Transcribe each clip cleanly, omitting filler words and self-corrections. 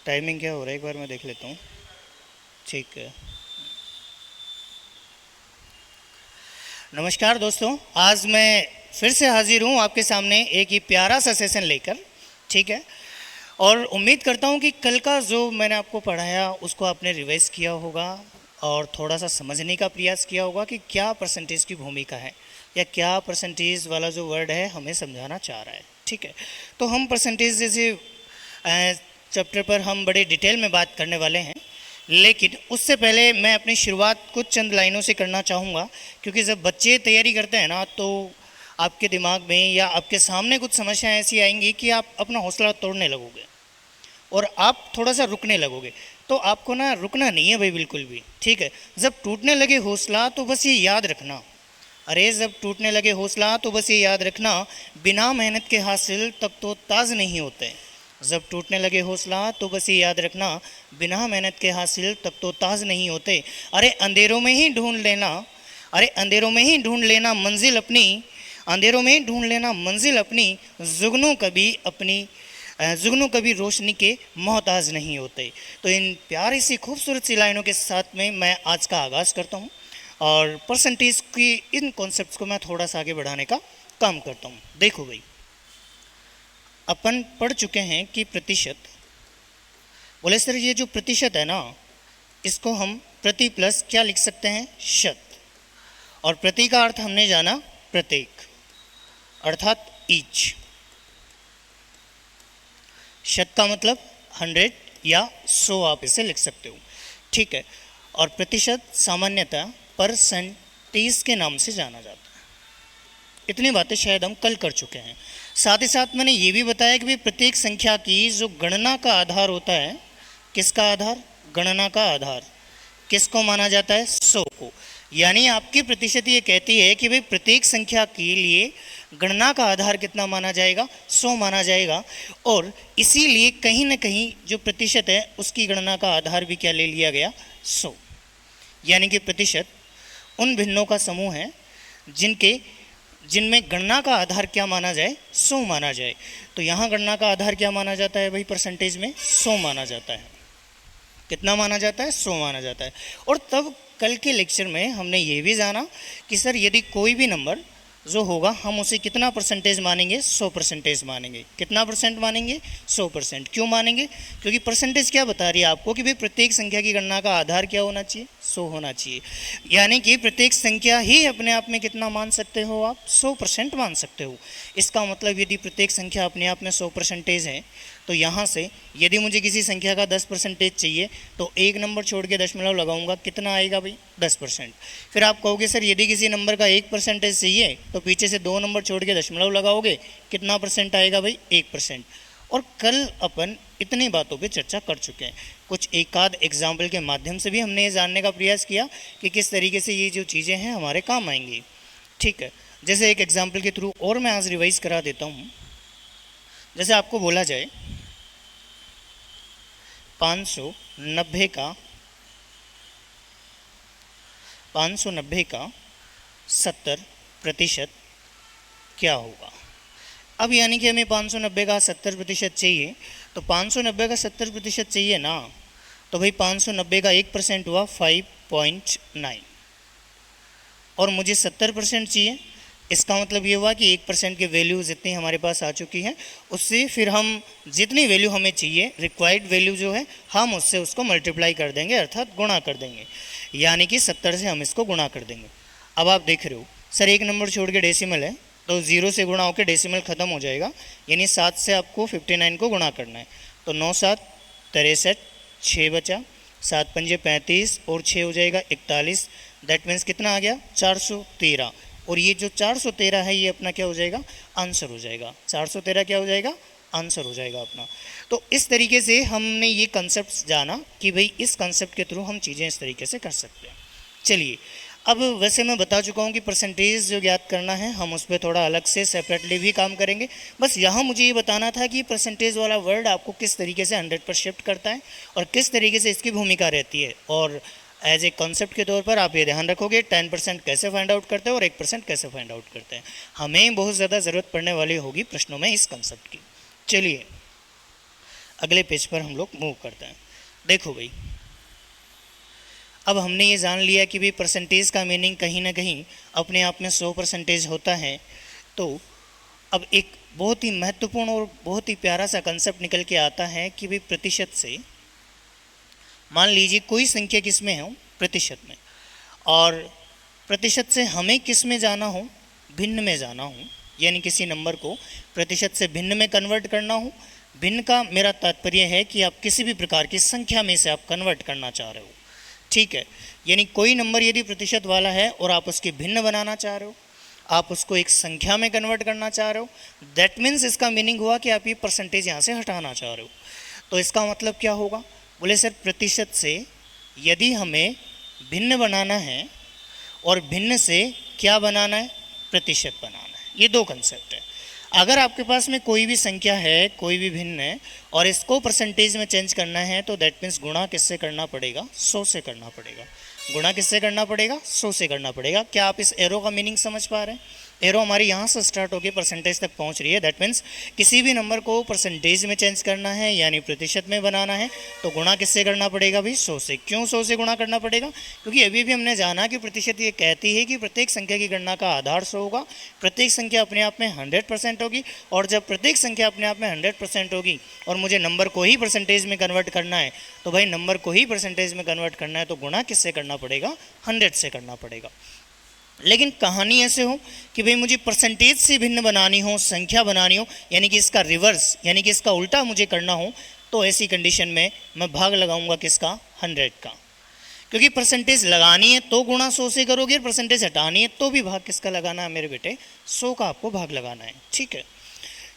Timing क्या हो रहा है एक बार मैं देख लेता हूँ। ठीक है। नमस्कार दोस्तों, आज मैं फिर से हाजिर हूँ आपके सामने एक ही प्यारा सा सेशन लेकर। ठीक है। और उम्मीद करता हूँ कि कल का जो मैंने आपको पढ़ाया उसको आपने रिवाइज किया होगा और थोड़ा सा समझने का प्रयास किया होगा कि क्या परसेंटेज की भूमिका है या क्या परसेंटेज वाला जो वर्ड है हमें समझाना चाह रहा है। ठीक है। तो हम परसेंटेज जैसे चैप्टर पर हम बड़े डिटेल में बात करने वाले हैं, लेकिन उससे पहले मैं अपनी शुरुआत कुछ चंद लाइनों से करना चाहूँगा, क्योंकि जब बच्चे तैयारी करते हैं ना तो आपके दिमाग में या आपके सामने कुछ समस्याएं ऐसी आएंगी कि आप अपना हौसला तोड़ने लगोगे और आप थोड़ा सा रुकने लगोगे। तो आपको ना रुकना नहीं है भाई, बिल्कुल भी। ठीक है। जब टूटने लगे हौसला तो बस ये याद रखना, अरे जब टूटने लगे हौसला तो बस ये याद रखना, बिना मेहनत के हासिल तब तो ताज नहीं होते। जब टूटने लगे हौसला तो बस ये याद रखना, बिना मेहनत के हासिल तब तो ताज नहीं होते। अरे अंधेरों में ही ढूंढ लेना, अरे अंधेरों में ही ढूंढ लेना मंजिल अपनी, अंधेरों में ही ढूंढ लेना मंजिल अपनी, जुगनू कभी अपनी जुगनू कभी रोशनी के मोहताज नहीं होते। तो इन प्यारी सी खूबसूरत सी लाइनों के साथ में मैं आज का आगाज़ करता हूँ और परसेंटेज की इन कॉन्सेप्ट्स को मैं थोड़ा सा आगे बढ़ाने का काम करता हूँ। देखो भाई, अपन पढ़ चुके हैं कि प्रतिशत, बोले सर ये जो प्रतिशत है ना, इसको हम प्रति प्लस क्या लिख सकते हैं, शत। और प्रति का अर्थ हमने जाना प्रत्येक, अर्थात ईच। शत का मतलब 100 या 100 आप इसे लिख सकते हो। ठीक है। और प्रतिशत सामान्यतः परसेंटेज के नाम से जाना जाता है। इतनी बातें शायद हम कल कर चुके हैं। साथ ही साथ मैंने ये भी बताया कि भाई प्रत्येक संख्या की जो गणना का आधार होता है, किसका आधार, गणना का आधार किसको माना जाता है, 100 को। यानी आपकी प्रतिशत ये कहती है कि भाई प्रत्येक संख्या के लिए गणना का आधार कितना माना जाएगा, 100 माना जाएगा। और इसीलिए कहीं ना कहीं जो प्रतिशत है उसकी गणना का आधार भी क्या ले लिया गया, 100। यानी कि प्रतिशत उन भिन्नों का समूह है जिनमें गणना का आधार क्या माना जाए, 100 माना जाए। तो यहाँ गणना का आधार क्या माना जाता है भाई, परसेंटेज में 100 माना जाता है। कितना माना जाता है, 100 माना जाता है। और तब कल के लेक्चर में हमने ये भी जाना कि सर यदि कोई भी नंबर जो होगा हम उसे कितना परसेंटेज मानेंगे, 100% मानेंगे। कितना परसेंट मानेंगे, 100%। क्यों मानेंगे, क्योंकि परसेंटेज क्या बता रही है आपको कि भाई प्रत्येक संख्या की गणना का आधार क्या होना चाहिए, 100 होना चाहिए। यानी कि प्रत्येक संख्या ही अपने आप में कितना मान सकते हो आप, 100% मान सकते हो। इसका मतलब यदि प्रत्येक संख्या अपने आप में 100% है तो यहाँ से यदि मुझे किसी संख्या का 10% चाहिए तो एक नंबर छोड़ के दशमलव लगाऊंगा, कितना आएगा भाई, 10%। फिर आप कहोगे सर यदि किसी नंबर का 1% चाहिए तो पीछे से 2 नंबर छोड़ के दशमलव लगाओगे, कितना परसेंट आएगा भाई, 1%। और कल अपन इतनी बातों पे चर्चा कर चुके हैं। कुछ एक आध एग्जाम्पल के माध्यम से भी हमने ये जानने का प्रयास किया कि किस तरीके से ये जो चीज़ें हैं हमारे काम आएंगी। ठीक है। जैसे एक एग्जाम्पल के थ्रू और मैं आज रिवाइज करा देता हूँ। जैसे आपको बोला जाए 590 का 70% क्या होगा। अब यानी कि हमें 590 का 70% चाहिए, तो 590 का 70% चाहिए ना, तो भाई 590 का 1% हुआ 5.9, और मुझे 70% चाहिए। इसका मतलब ये हुआ कि 1% की वैल्यू जितनी हमारे पास आ चुकी है उससे फिर हम जितनी वैल्यू हमें चाहिए, रिक्वायर्ड वैल्यू जो है, हम उससे उसको मल्टीप्लाई कर देंगे, अर्थात गुणा कर देंगे। यानी कि 70 से हम इसको गुणा कर देंगे। अब आप देख रहे हो सर एक नंबर छोड़ के डेसिमल है तो 0 से गुणा होकर डेसिमल ख़त्म हो जाएगा, यानी 7 से आपको 59 को गुणा करना है। तो 9 7 63, 6 बचा, 7 पंजे 35 और 6 हो जाएगा 41। दैट मीन्स कितना आ गया, 413। और ये जो 413 है ये अपना क्या हो जाएगा, आंसर हो जाएगा। 413 क्या हो जाएगा, आंसर हो जाएगा अपना। तो इस तरीके से हमने ये कंसेप्ट जाना कि भाई इस कंसेप्ट के थ्रू हम चीज़ें इस तरीके से कर सकते हैं। चलिए, अब वैसे मैं बता चुका हूँ कि परसेंटेज जो ज्ञात करना है हम उस पर थोड़ा अलग से सेपरेटली भी काम करेंगे। बस यहाँ मुझे ये बताना था कि परसेंटेज वाला वर्ड आपको किस तरीके से 100 पर शिफ्ट करता है और किस तरीके से इसकी भूमिका रहती है। और एज ए कॉन्सेप्ट के तौर पर आप ये ध्यान रखोगे 10% कैसे फाइंड आउट करते हैं और 1% कैसे फाइंड आउट करते हैं। हमें बहुत ज़्यादा ज़रूरत पड़ने वाली होगी प्रश्नों में इस कॉन्सेप्ट की। चलिए, अगले पेज पर हम लोग मूव करते हैं। देखो भाई, अब हमने ये जान लिया कि भाई परसेंटेज का मीनिंग कहीं ना कहीं अपने आप में 100% होता है। तो अब एक बहुत ही महत्वपूर्ण और बहुत ही प्यारा सा कंसेप्ट निकल के आता है कि भाई प्रतिशत से, मान लीजिए कोई संख्या किस में हो, प्रतिशत में, और प्रतिशत से हमें किस में जाना हो, भिन्न में जाना हो, यानी किसी नंबर को प्रतिशत से भिन्न में कन्वर्ट करना हो। भिन्न का मेरा तात्पर्य है कि आप किसी भी प्रकार की संख्या में से आप कन्वर्ट करना चाह रहे हो, ठीक है। यानी कोई नंबर यदि प्रतिशत वाला है और आप उसके भिन्न बनाना चाह रहे हो, आप उसको एक संख्या में कन्वर्ट करना चाह रहे हो, दैट मीन्स इसका मीनिंग हुआ कि आप ये परसेंटेज यहाँ से हटाना चाह रहे हो। तो इसका मतलब क्या होगा, बोले सर प्रतिशत से यदि हमें भिन्न बनाना है और भिन्न से क्या बनाना है, प्रतिशत बनाना है। ये दो कंसेप्ट है। अगर आपके पास में कोई भी संख्या है, कोई भी भिन्न है, और इसको परसेंटेज में चेंज करना है तो दैट मीन्स गुणा किससे करना पड़ेगा, 100 से करना पड़ेगा। गुणा किससे करना पड़ेगा, 100 से करना पड़ेगा। क्या आप इस एरो का मीनिंग समझ पा रहे हैं? एरो हमारी यहाँ से स्टार्ट होकर परसेंटेज तक पहुँच रही है। दैट मीन्स किसी भी नंबर को परसेंटेज में चेंज करना है यानी प्रतिशत में बनाना है तो गुणा किससे करना पड़ेगा भाई, 100 से। क्यों 100 से गुणा करना पड़ेगा? क्योंकि अभी भी हमने जाना कि प्रतिशत ये कहती है कि प्रत्येक संख्या की गणना का आधार 100 होगा, प्रत्येक संख्या अपने आप में 100% होगी, और जब प्रत्येक संख्या अपने आप में 100% होगी और मुझे नंबर को ही परसेंटेज में कन्वर्ट करना है तो भाई नंबर को ही परसेंटेज में कन्वर्ट करना है तो गुणा किससे करना पड़ेगा, 100 से करना पड़ेगा। लेकिन कहानी ऐसे हो कि भाई मुझे परसेंटेज से भिन्न बनानी हो, संख्या बनानी हो, यानी कि इसका रिवर्स यानी कि इसका उल्टा मुझे करना हो, तो ऐसी कंडीशन में मैं भाग लगाऊंगा किसका, 100 का। क्योंकि परसेंटेज लगानी है तो गुणा 100 से करोगे, परसेंटेज हटानी है तो भी भाग किसका लगाना है मेरे बेटे, 100 का आपको भाग लगाना है, ठीक है।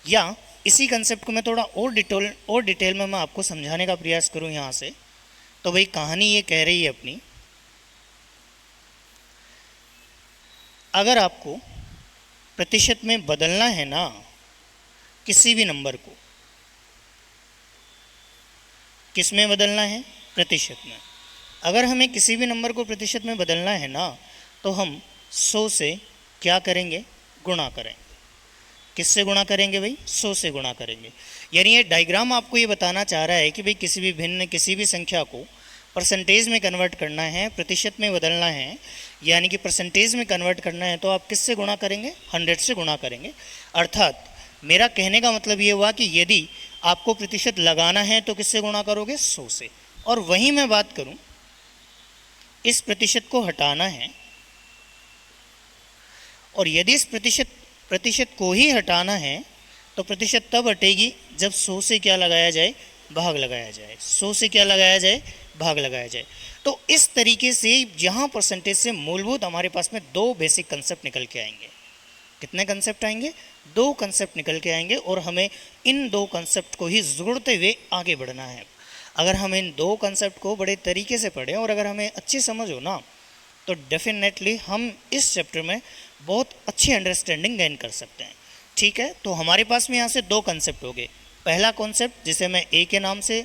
या इसी कंसेप्ट को मैं थोड़ा और डिटेल में मैं आपको समझाने का प्रयास करूँ यहाँ से। तो भाई कहानी ये कह रही है अपनी, अगर आपको प्रतिशत में बदलना है ना किसी भी नंबर को, किस में बदलना है, प्रतिशत में। अगर हमें किसी भी नंबर को प्रतिशत में बदलना है ना तो हम 100 से क्या करेंगे, गुणा करेंगे। किससे गुणा करेंगे भाई, 100 से गुणा करेंगे। यानी ये डायग्राम आपको ये बताना चाह रहा है कि भाई किसी भी भिन्न किसी भी संख्या को परसेंटेज में कन्वर्ट करना है, प्रतिशत में बदलना है, यानी कि परसेंटेज में कन्वर्ट करना है तो आप किससे गुणा करेंगे, 100 से गुणा करेंगे। अर्थात मेरा कहने का मतलब ये हुआ कि यदि आपको प्रतिशत लगाना है तो किससे गुणा करोगे, 100 से। और वहीं मैं बात करूं, इस प्रतिशत को हटाना है और यदि इस प्रतिशत को ही हटाना है तो प्रतिशत तब हटेगी जब 100 से क्या लगाया जाए, भाग लगाया जाए। 100 से क्या लगाया जाए, भाग लगाया जाए। तो इस तरीके से यहाँ परसेंटेज से मूलभूत हमारे पास में दो बेसिक कंसेप्ट निकल के आएंगे। कितने कंसेप्ट आएंगे, दो कंसेप्ट निकल के आएंगे और हमें इन दो कंसेप्ट को ही जोड़ते हुए आगे बढ़ना है। अगर हम इन दो कंसेप्ट को बड़े तरीके से पढ़ें और अगर हमें अच्छी समझ हो ना तो डेफिनेटली हम इस चैप्टर में बहुत अच्छी अंडरस्टैंडिंग गेन कर सकते हैं, ठीक है। तो हमारे पास में यहाँ से दो कंसेप्ट हो गए। पहला कॉन्सेप्ट जिसे मैं ए के नाम से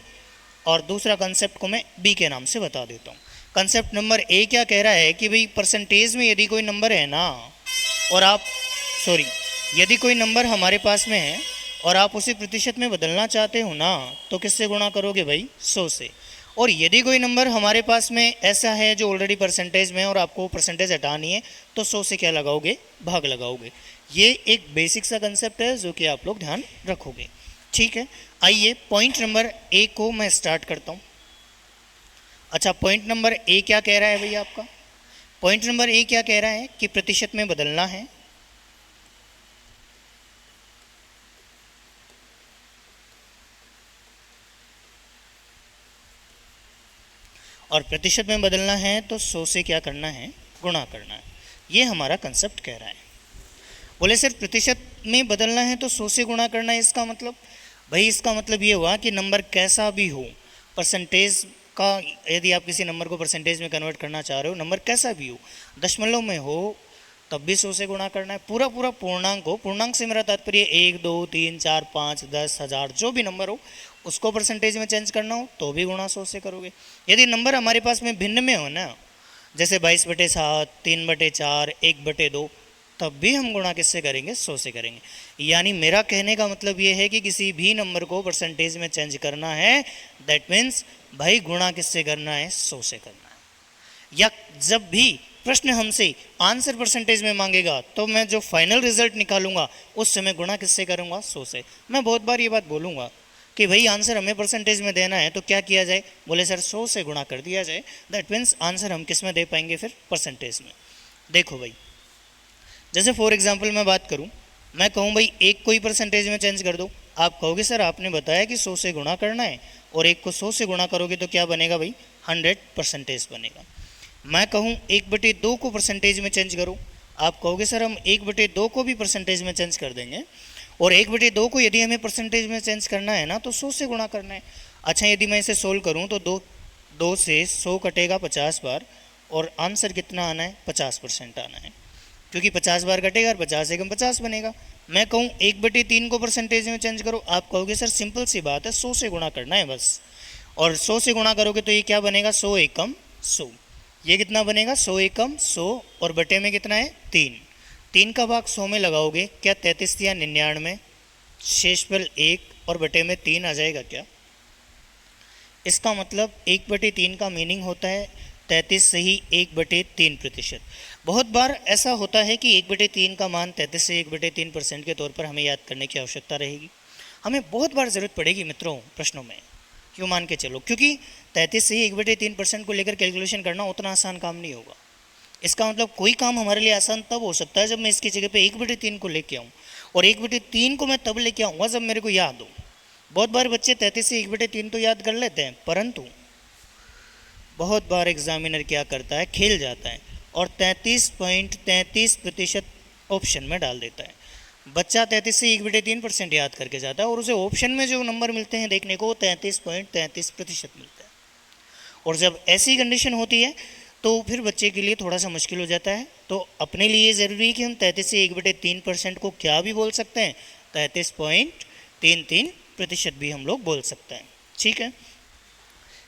और दूसरा कंसेप्ट को मैं बी के नाम से बता देता हूँ। कंसेप्ट नंबर ए क्या कह रहा है कि भाई परसेंटेज में यदि कोई नंबर है ना और आप यदि कोई नंबर हमारे पास में है और आप उसे प्रतिशत में बदलना चाहते हो ना तो किससे गुणा करोगे भाई, 100 से। और यदि कोई नंबर हमारे पास में ऐसा है जो ऑलरेडी परसेंटेज में है और आपको परसेंटेज हटानी है तो 100 से क्या लगाओगे, भाग लगाओगे। ये एक बेसिक सा कंसेप्ट है जो कि आप लोग ध्यान रखोगे, ठीक है। आइए पॉइंट नंबर ए को मैं स्टार्ट करता हूँ। अच्छा, पॉइंट नंबर ए क्या कह रहा है भैया आपका, पॉइंट नंबर ए क्या कह रहा है कि प्रतिशत में बदलना है और प्रतिशत में बदलना है तो 100 से क्या करना है, गुणा करना है। ये हमारा कंसेप्ट कह रहा है। बोले सर प्रतिशत में बदलना है तो 100 से गुणा करना है, इसका मतलब भाई इसका मतलब ये हुआ कि नंबर कैसा भी हो, परसेंटेज का यदि आप किसी नंबर को परसेंटेज में कन्वर्ट करना चाह रहे हो, नंबर कैसा भी हो, दशमलव में हो तब भी 100 से गुणा करना है। पूरा पूर्णांक हो, पूर्णांक से मेरा तात्पर्य 1 2 3 4 5 10 1000 जो भी नंबर हो उसको परसेंटेज में चेंज करना हो तो भी गुणा 100 से करोगे। यदि नंबर हमारे पास में भिन्न में हो ना, जैसे 22/7, 3/4, 1/2, तब भी हम गुणा किससे करेंगे, 100 से करेंगे। यानी मेरा कहने का मतलब ये है कि किसी भी नंबर को परसेंटेज में चेंज करना है, दैट मीन्स भाई गुणा किससे करना है, 100 से करना है। या जब भी प्रश्न हमसे आंसर परसेंटेज में मांगेगा तो मैं जो फाइनल रिजल्ट निकालूंगा उस समय गुणा किससे करूंगा, 100 से। मैं बहुत बार ये बात बोलूंगा कि भाई आंसर हमें परसेंटेज में देना है तो क्या किया जाए, बोले सर 100 से गुणा कर दिया जाए, दैट मीन्स आंसर हम किस में दे पाएंगे, फिर परसेंटेज में। देखो भाई, जैसे फॉर एग्जाम्पल मैं बात करूं, मैं कहूं भाई एक को ही परसेंटेज में चेंज कर दो, आप कहोगे सर आपने बताया कि 100 से गुणा करना है और एक को 100 से गुणा करोगे तो क्या बनेगा भाई, 100% बनेगा। मैं कहूं 1/2 को परसेंटेज में चेंज करो, आप कहोगे सर हम 1/2 को भी परसेंटेज में चेंज कर देंगे, और 1/2 को यदि हमें परसेंटेज में चेंज करना है ना तो 100 से गुणा करना है। अच्छा, यदि मैं इसे सोल्व करूं तो 2 से 100 कटेगा 50 बार, और आंसर कितना आना है, 50% आना है, क्योंकि 50 बार कटेगा और 50 एकम 50 बनेगा। मैं कहूँ 1/3 को परसेंटेज में चेंज करो, आप कहोगे सर सिंपल सी बात है, 100 से गुणा करना है बस, और 100 से गुणा करोगे तो ये क्या बनेगा, 100 एकम 100। ये कितना बनेगा, 100 एकम 100, और बटे में कितना है, 3। 3 का भाग 100 में लगाओगे, क्या 33 या 99, शेषफल 1 और बटे में 3 आ जाएगा क्या। इसका मतलब 1/3 का मीनिंग होता है 33 से ही 1/3%। बहुत बार ऐसा होता है कि 1/3 का मान 33 से 1/3% के तौर पर हमें याद करने की आवश्यकता रहेगी। हमें बहुत बार ज़रूरत पड़ेगी मित्रों प्रश्नों में, क्यों मान के चलो, क्योंकि 33 से ही 1/3% को लेकर कैलकुलेशन करना उतना आसान काम नहीं होगा। इसका मतलब कोई काम हमारे लिए आसान तब हो सकता है जब मैं इसकी जगह पे 1/3 को लेके आऊँ, और 1/3 को मैं तब लेके आऊँगा जब मेरे को याद हो। बहुत बार बच्चे 33 से 1/3 तो याद कर लेते हैं, परंतु बहुत बार एग्जामिनर क्या करता है, खेल जाता है और 33.33% ऑप्शन में डाल देता है। बच्चा 33 से 1/3% याद करके जाता है और उसे ऑप्शन में जो नंबर मिलते हैं देखने को वो 33.33% मिलता है। और जब ऐसी कंडीशन होती है तो फिर बच्चे के लिए थोड़ा सा मुश्किल हो जाता है। तो अपने लिए ज़रूरी है कि हम 33 से 1/3% को क्या भी बोल सकते हैं, 33.33% भी हम लोग बोल सकते हैं। ठीक है,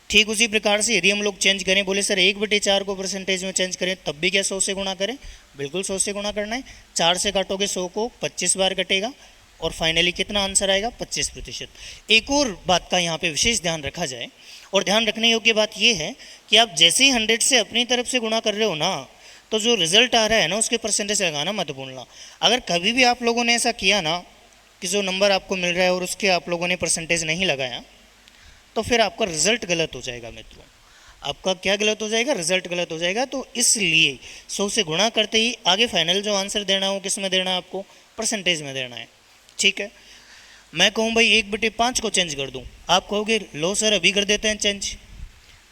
ठीक उसी प्रकार से यदि हम लोग चेंज करें, बोले सर 1/4 को परसेंटेज में चेंज करें तब भी क्या 100 से गुणा करें, बिल्कुल 100 से गुणा करना है। 4 से काटोगे 100 को 25 बार कटेगा और फाइनली कितना आंसर आएगा, 25%। एक और बात का यहाँ पे विशेष ध्यान रखा जाए, और ध्यान रखने योग्य बात यह है कि आप जैसे ही 100 से अपनी तरफ से गुणा कर रहे हो ना, तो जो रिजल्ट आ रहा है ना उसके परसेंटेज लगाना मत भूलना। अगर कभी भी आप लोगों ने ऐसा किया ना कि जो नंबर आपको मिल रहा है और उसके आप लोगों ने परसेंटेज नहीं लगाया, तो फिर आपका रिजल्ट गलत हो जाएगा मित्रों। आपका क्या गलत हो जाएगा, रिजल्ट गलत हो जाएगा। तो इसलिए 100 से गुणा करते ही आगे फाइनल जो आंसर देना है वो किस में देना है, आपको परसेंटेज में देना है। ठीक है, मैं कहूँ भाई 1/5 को चेंज कर दूँ, आप कहोगे लो सर अभी कर देते हैं चेंज।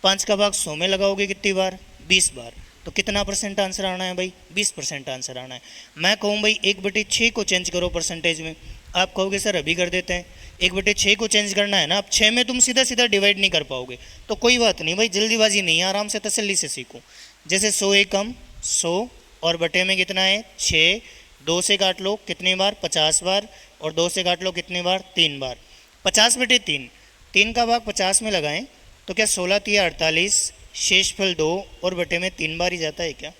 5 का भाग 100 में लगाओगे कितनी बार, 20 बार, तो कितना परसेंट आंसर आना है भाई, 20% आंसर आना है। मैं कहूँ भाई 1/6 को चेंज करो परसेंटेज में, आप कहोगे सर अभी कर देते हैं। 1/6 को चेंज करना है ना, अब 6 में तुम सीधा सीधा डिवाइड नहीं कर पाओगे, तो कोई बात नहीं भाई, जल्दीबाजी नहीं है, आराम से तसल्ली से सीखो। जैसे 100 एकम 100 और बटे में कितना है 6, 2 से काट लो कितनी बार, 50 बार, और 2 से काट लो कितनी बार, 3 बार। 50/3, 3 का भाग 50 में लगाएं तो क्या 16 3 48, शेषफल 2 और बटे में 3 बार ही जाता है क्या।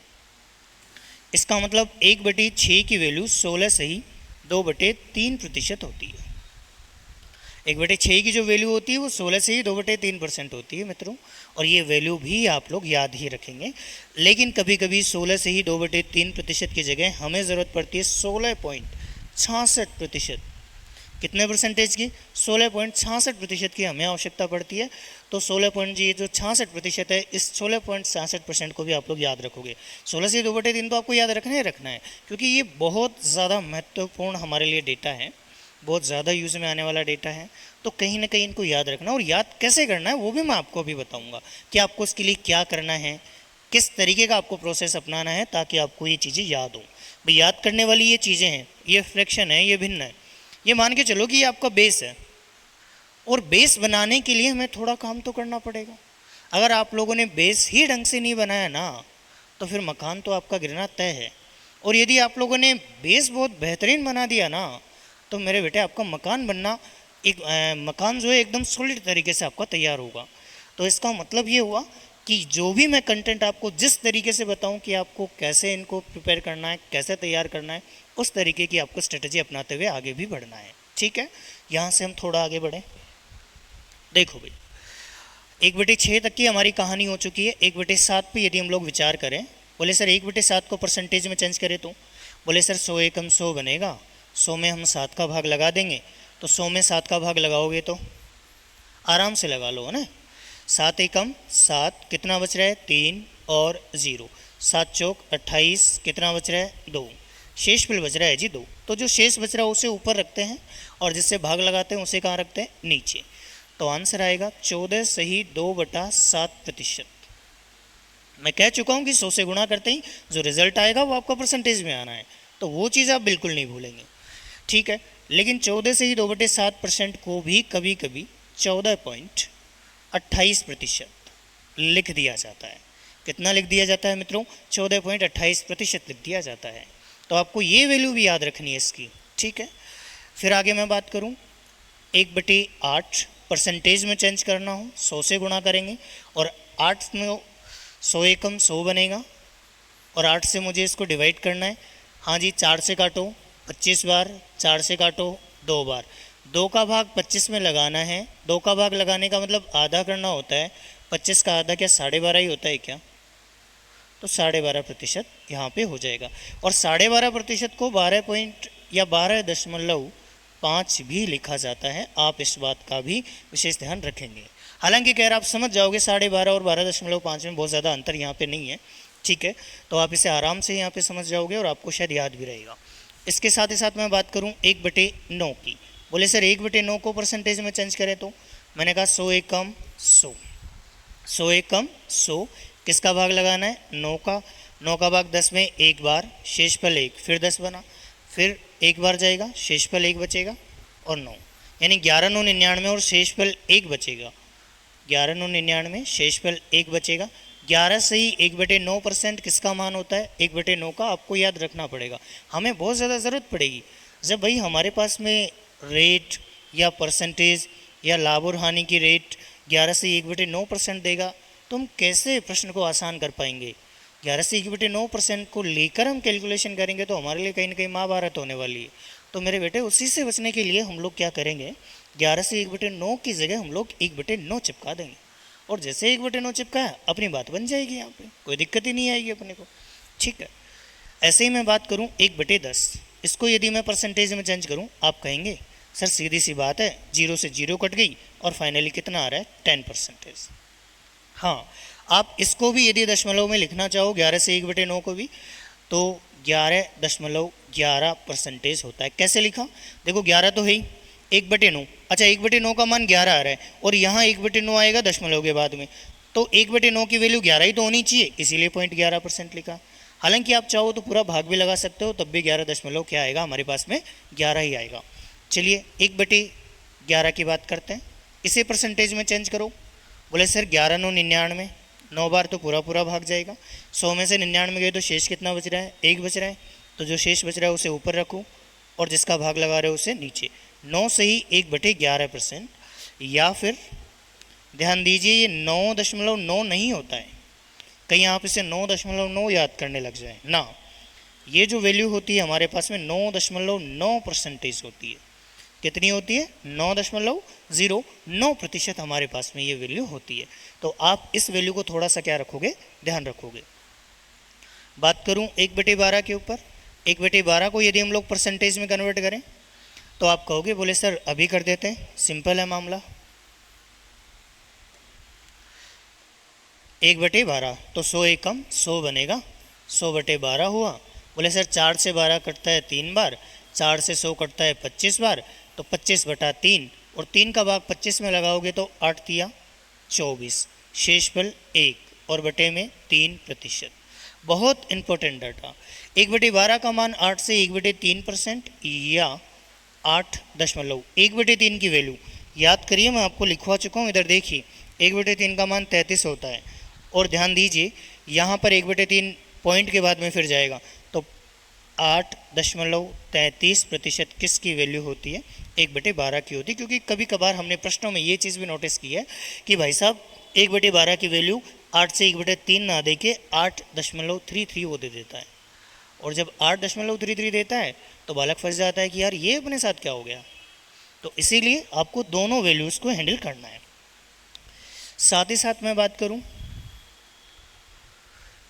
इसका मतलब 1/6 की वैल्यू 16 से ही 2/3% होती है। 1/6 की जो वैल्यू होती है वो 16 से ही 2/3% होती है मित्रों, और ये वैल्यू भी आप लोग याद ही रखेंगे। लेकिन कभी कभी 16 से ही 2/3% की जगह हमें ज़रूरत पड़ती है 16.66%। कितने परसेंटेज की, 16.66% की हमें आवश्यकता पड़ती है। तो 16 पॉइंट जी जो 66% है, इस 16.66% को भी आप लोग याद रखोगे। 16 से 2/3 तो आपको याद रखना ही रखना है, क्योंकि ये बहुत ज़्यादा महत्वपूर्ण हमारे लिए डेटा है, बहुत ज़्यादा यूज़ में आने वाला डेटा है। तो कहीं ना कहीं इनको याद रखना, और याद कैसे करना है वो भी मैं आपको अभी बताऊँगा कि आपको इसके लिए क्या करना है, किस तरीके का आपको प्रोसेस अपनाना है ताकि आपको ये चीज़ें याद हो। भाई याद करने वाली ये चीज़ें हैं, ये फ्रैक्शन है, ये भिन्न है, ये मान के चलो कि ये आपका बेस है, और बेस बनाने के लिए हमें थोड़ा काम तो करना पड़ेगा। अगर आप लोगों ने बेस ही ढंग से नहीं बनाया ना, तो फिर मकान तो आपका गिरना तय है। और यदि आप लोगों ने बेस बहुत बेहतरीन बना दिया ना, तो मेरे बेटे आपका मकान बनना मकान जो है एकदम सॉलिड तरीके से आपका तैयार होगा। तो इसका मतलब ये हुआ कि जो भी मैं कंटेंट आपको जिस तरीके से बताऊं कि आपको कैसे इनको प्रिपेयर करना है, कैसे तैयार करना है, उस तरीके की आपको स्ट्रेटजी अपनाते हुए आगे भी बढ़ना है। ठीक है, यहाँ से हम थोड़ा आगे बढ़ें। देखो भाई, 1/6 तक की हमारी कहानी हो चुकी है। 1/7 पे यदि हम लोग विचार करें, बोले सर 1/7 को परसेंटेज में चेंज करें तो, बोले सर 100 एकम 100 बनेगा, 100 में हम 7 का भाग लगा देंगे, तो 100 में 7 का भाग लगाओगे तो आराम से लगा लो, है ना। 7 एकम 7, कितना बच रहा है 3 और 0, 7 चौक 28, कितना बच रहा है 2, शेष बिल बच रहा है जी 2। तो जो शेष बच रहा है उसे ऊपर रखते हैं और जिससे भाग लगाते हैं उसे कहाँ रखते हैं, नीचे। तो आंसर आएगा 14 सही 2/7%। मैं कह चुका हूँ कि 100 से गुणा करते ही जो रिजल्ट आएगा वो आपका परसेंटेज में आना है, तो वो चीज़ आप बिल्कुल नहीं भूलेंगे। ठीक है, लेकिन 14 से ही 2/7% को भी कभी कभी 14.28% लिख दिया जाता है। कितना लिख दिया जाता है मित्रों, 14.28% लिख दिया जाता है। तो आपको ये वैल्यू भी याद रखनी है इसकी। ठीक है, फिर आगे मैं बात करूँ, 1/8 परसेंटेज में चेंज करना हो 100 से गुणा करेंगे और 8 में 100 एकम 100 बनेगा और 8 से मुझे इसको डिवाइड करना है। हाँ जी, 4 से काटो 25 बार, 4 से काटो 2 बार, 2 का भाग 25 में लगाना है। 2 का भाग लगाने का मतलब आधा करना होता है, 25 का आधा क्या 12.5 ही होता है क्या, तो 12.5% यहाँ पे हो जाएगा। और 12.5% को 12 पॉइंट या 12.5 भी लिखा जाता है। आप इस बात का भी विशेष ध्यान रखेंगे। हालांकि खैर आप समझ जाओगे 12.5 और 12.5 में बहुत ज़्यादा अंतर यहाँ पे नहीं है। ठीक है, तो आप इसे आराम से यहाँ पे समझ जाओगे और आपको शायद याद भी रहेगा। इसके साथ ही साथ मैं बात करूँ 1/9 की। बोले सर 1/9 को परसेंटेज में चेंज करें तो, मैंने कहा 100 एकम 100, 100 एकम 100, किसका भाग लगाना है 9 का। 9 का भाग 10 में एक बार, शेषफल 1, फिर 10 बना, फिर एक बार जाएगा, शेषफल 1 बचेगा और 9, यानी 11 9 99 और शेषफल 1 बचेगा। 11 9 99, शेषफल 1 बचेगा। 11 से ही 1/9% किसका मान होता है, 1/9 का। आपको याद रखना पड़ेगा, हमें बहुत ज़्यादा ज़रूरत पड़ेगी जब भाई हमारे पास में रेट या परसेंटेज या लाभ और हानि की रेट 11 से 1/9% देगा, तो हम कैसे प्रश्न को आसान कर पाएंगे। 11 से 1/9% को लेकर हम कैलकुलेशन करेंगे तो हमारे लिए कहीं ना कहीं महाभारत होने वाली है। तो मेरे बेटे उसी से बचने के लिए हम लोग क्या करेंगे, 11 से 1/9 की जगह हम लोग 1/9 चिपका देंगे और जैसे 1/9 चिपकाया अपनी बात बन जाएगी, यहाँ पे कोई दिक्कत ही नहीं आएगी अपने को। ठीक है, ऐसे ही मैं बात करूँ 1/10, इसको यदि मैं परसेंटेज में चेंज करूँ, आप कहेंगे सर सीधी सी बात है, 0 से 0 कट गई और फाइनली कितना आ रहा है 10%। हाँ, आप इसको भी यदि दशमलव में लिखना चाहो 11 से 1/9 को भी, तो 11.11% होता है। कैसे लिखा, देखो 11 तो है ही, 1/9, अच्छा 1/9 का मान 11 आ रहा है और यहाँ 1/9 आएगा दशमलव के बाद में, तो 1/9 की वैल्यू 11 ही तो होनी चाहिए, इसीलिए 0.11% लिखा। हालांकि आप चाहो तो पूरा भाग भी लगा सकते हो, तब भी 11 दशमलव क्या आएगा हमारे पास में 11 ही आएगा। चलिए 1/11 की बात करते हैं, इसे परसेंटेज में चेंज करो। बोले सर 11 9 99, 9 बार तो पूरा पूरा भाग जाएगा, 100 में से 99 गए तो शेष कितना बच रहा है, 1 बच रहा है, तो जो शेष बच रहा है उसे ऊपर रखो और जिसका भाग लगा रहे हो उसे नीचे। 9 से ही 1/11%, या फिर ध्यान दीजिए ये 9.9 नहीं होता है, कहीं आप इसे 9.9 याद करने लग जाए ना। ये जो वैल्यू होती है हमारे पास में 9.9% होती है। कितनी होती है, 9.09% हमारे पास में ये वैल्यू होती है। तो आप इस वैल्यू को थोड़ा सा क्या रखोगे, ध्यान रखोगे। बात करूं 1/12 के ऊपर, 1/12 को यदि हम लोग परसेंटेज में कन्वर्ट करें तो आप कहोगे बोले सर अभी कर देते हैं, सिंपल है मामला। 1/12 तो 100 एकम 100 बनेगा, 100/12 हुआ। बोले सर 4 से 12 कटता है 3 बार, 4 से 100 कटता है 25 बार, तो 25/3 और 3 का भाग 25 में लगाओगे तो 8 तिया 24, शेषफल 1 और बटे में 3%। बहुत इंपॉर्टेंट डाटा, 1/12 का मान 8 से 1/3% या 8.1/3 की वैल्यू याद करिए, मैं आपको लिखवा चुका हूँ, इधर देखिए 1/3 का मान 33 होता है और ध्यान दीजिए यहाँ पर 1/3 पॉइंट के बाद में फिर जाएगा, तो 8.33% किसकी वैल्यू होती है, 1/12 की होती है। क्योंकि कभी कभार हमने प्रश्नों में ये चीज़ भी नोटिस की है कि भाई साहब 1/12 की वैल्यू 8 से 1/3 ना दे के 8.33 वो दे देता है। और जब 8.33 देता है तो बालक फंस जाता है कि यार ये अपने साथ क्या हो गया। तो इसीलिए आपको दोनों वैल्यूज़ को हैंडल करना है। साथ ही साथ मैं बात करूं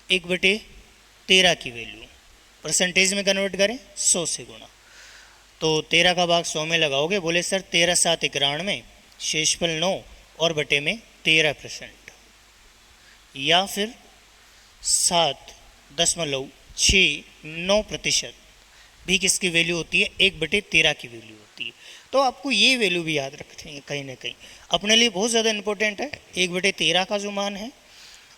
1/13 की वैल्यू परसेंटेज में कन्वर्ट करें 100 से गुणा, तो 13 का भाग 100 में लगाओगे, बोले सर 13 7 91, शेषफल 9 और बटे में 13%, या फिर 7.69% भी किसकी वैल्यू होती है, 1/13 की वैल्यू होती है। तो आपको ये वैल्यू भी याद रखनी है, कहीं ना कहीं अपने लिए बहुत ज़्यादा इंपॉर्टेंट है। 1/13 का जो मान है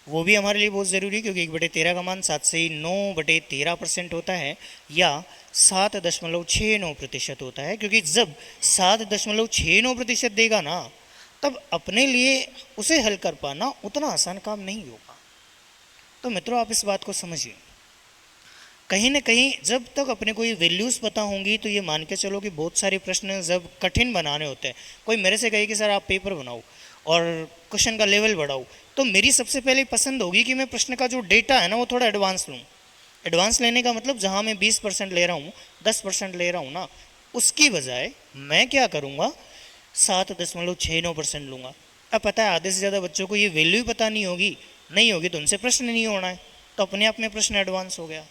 वो भी हमारे लिए बहुत ज़रूरी है, क्योंकि 1/13 का मान 7 से 9/13% होता है, या 7.69% होता है। क्योंकि जब 7.69% देगा ना, तब अपने लिए उसे हल कर पाना उतना आसान काम नहीं होगा। तो मित्रों, आप इस बात को समझिए। कहीं ना कहीं जब तक अपने को ये वैल्यूज़ पता होंगी, तो ये मान के चलो कि बहुत सारे प्रश्न जब कठिन बनाने होते हैं, कोई मेरे से कहे कि सर आप पेपर बनाओ और क्वेश्चन का लेवल बढ़ाओ, तो मेरी सबसे पहले पसंद होगी कि मैं प्रश्न का जो डेटा है ना वो थोड़ा एडवांस लूँ। एडवांस लेने का मतलब जहाँ मैं 20% ले रहा हूँ, 10% ले रहा हूँ ना, उसकी बजाय मैं क्या करूँगा, 7.69% लूँगा। अब पता है आधे से ज़्यादा बच्चों को ये वैल्यू ही पता नहीं होगी तो उनसे प्रश्न नहीं होना है, तो अपने आप में प्रश्न एडवांस हो गया।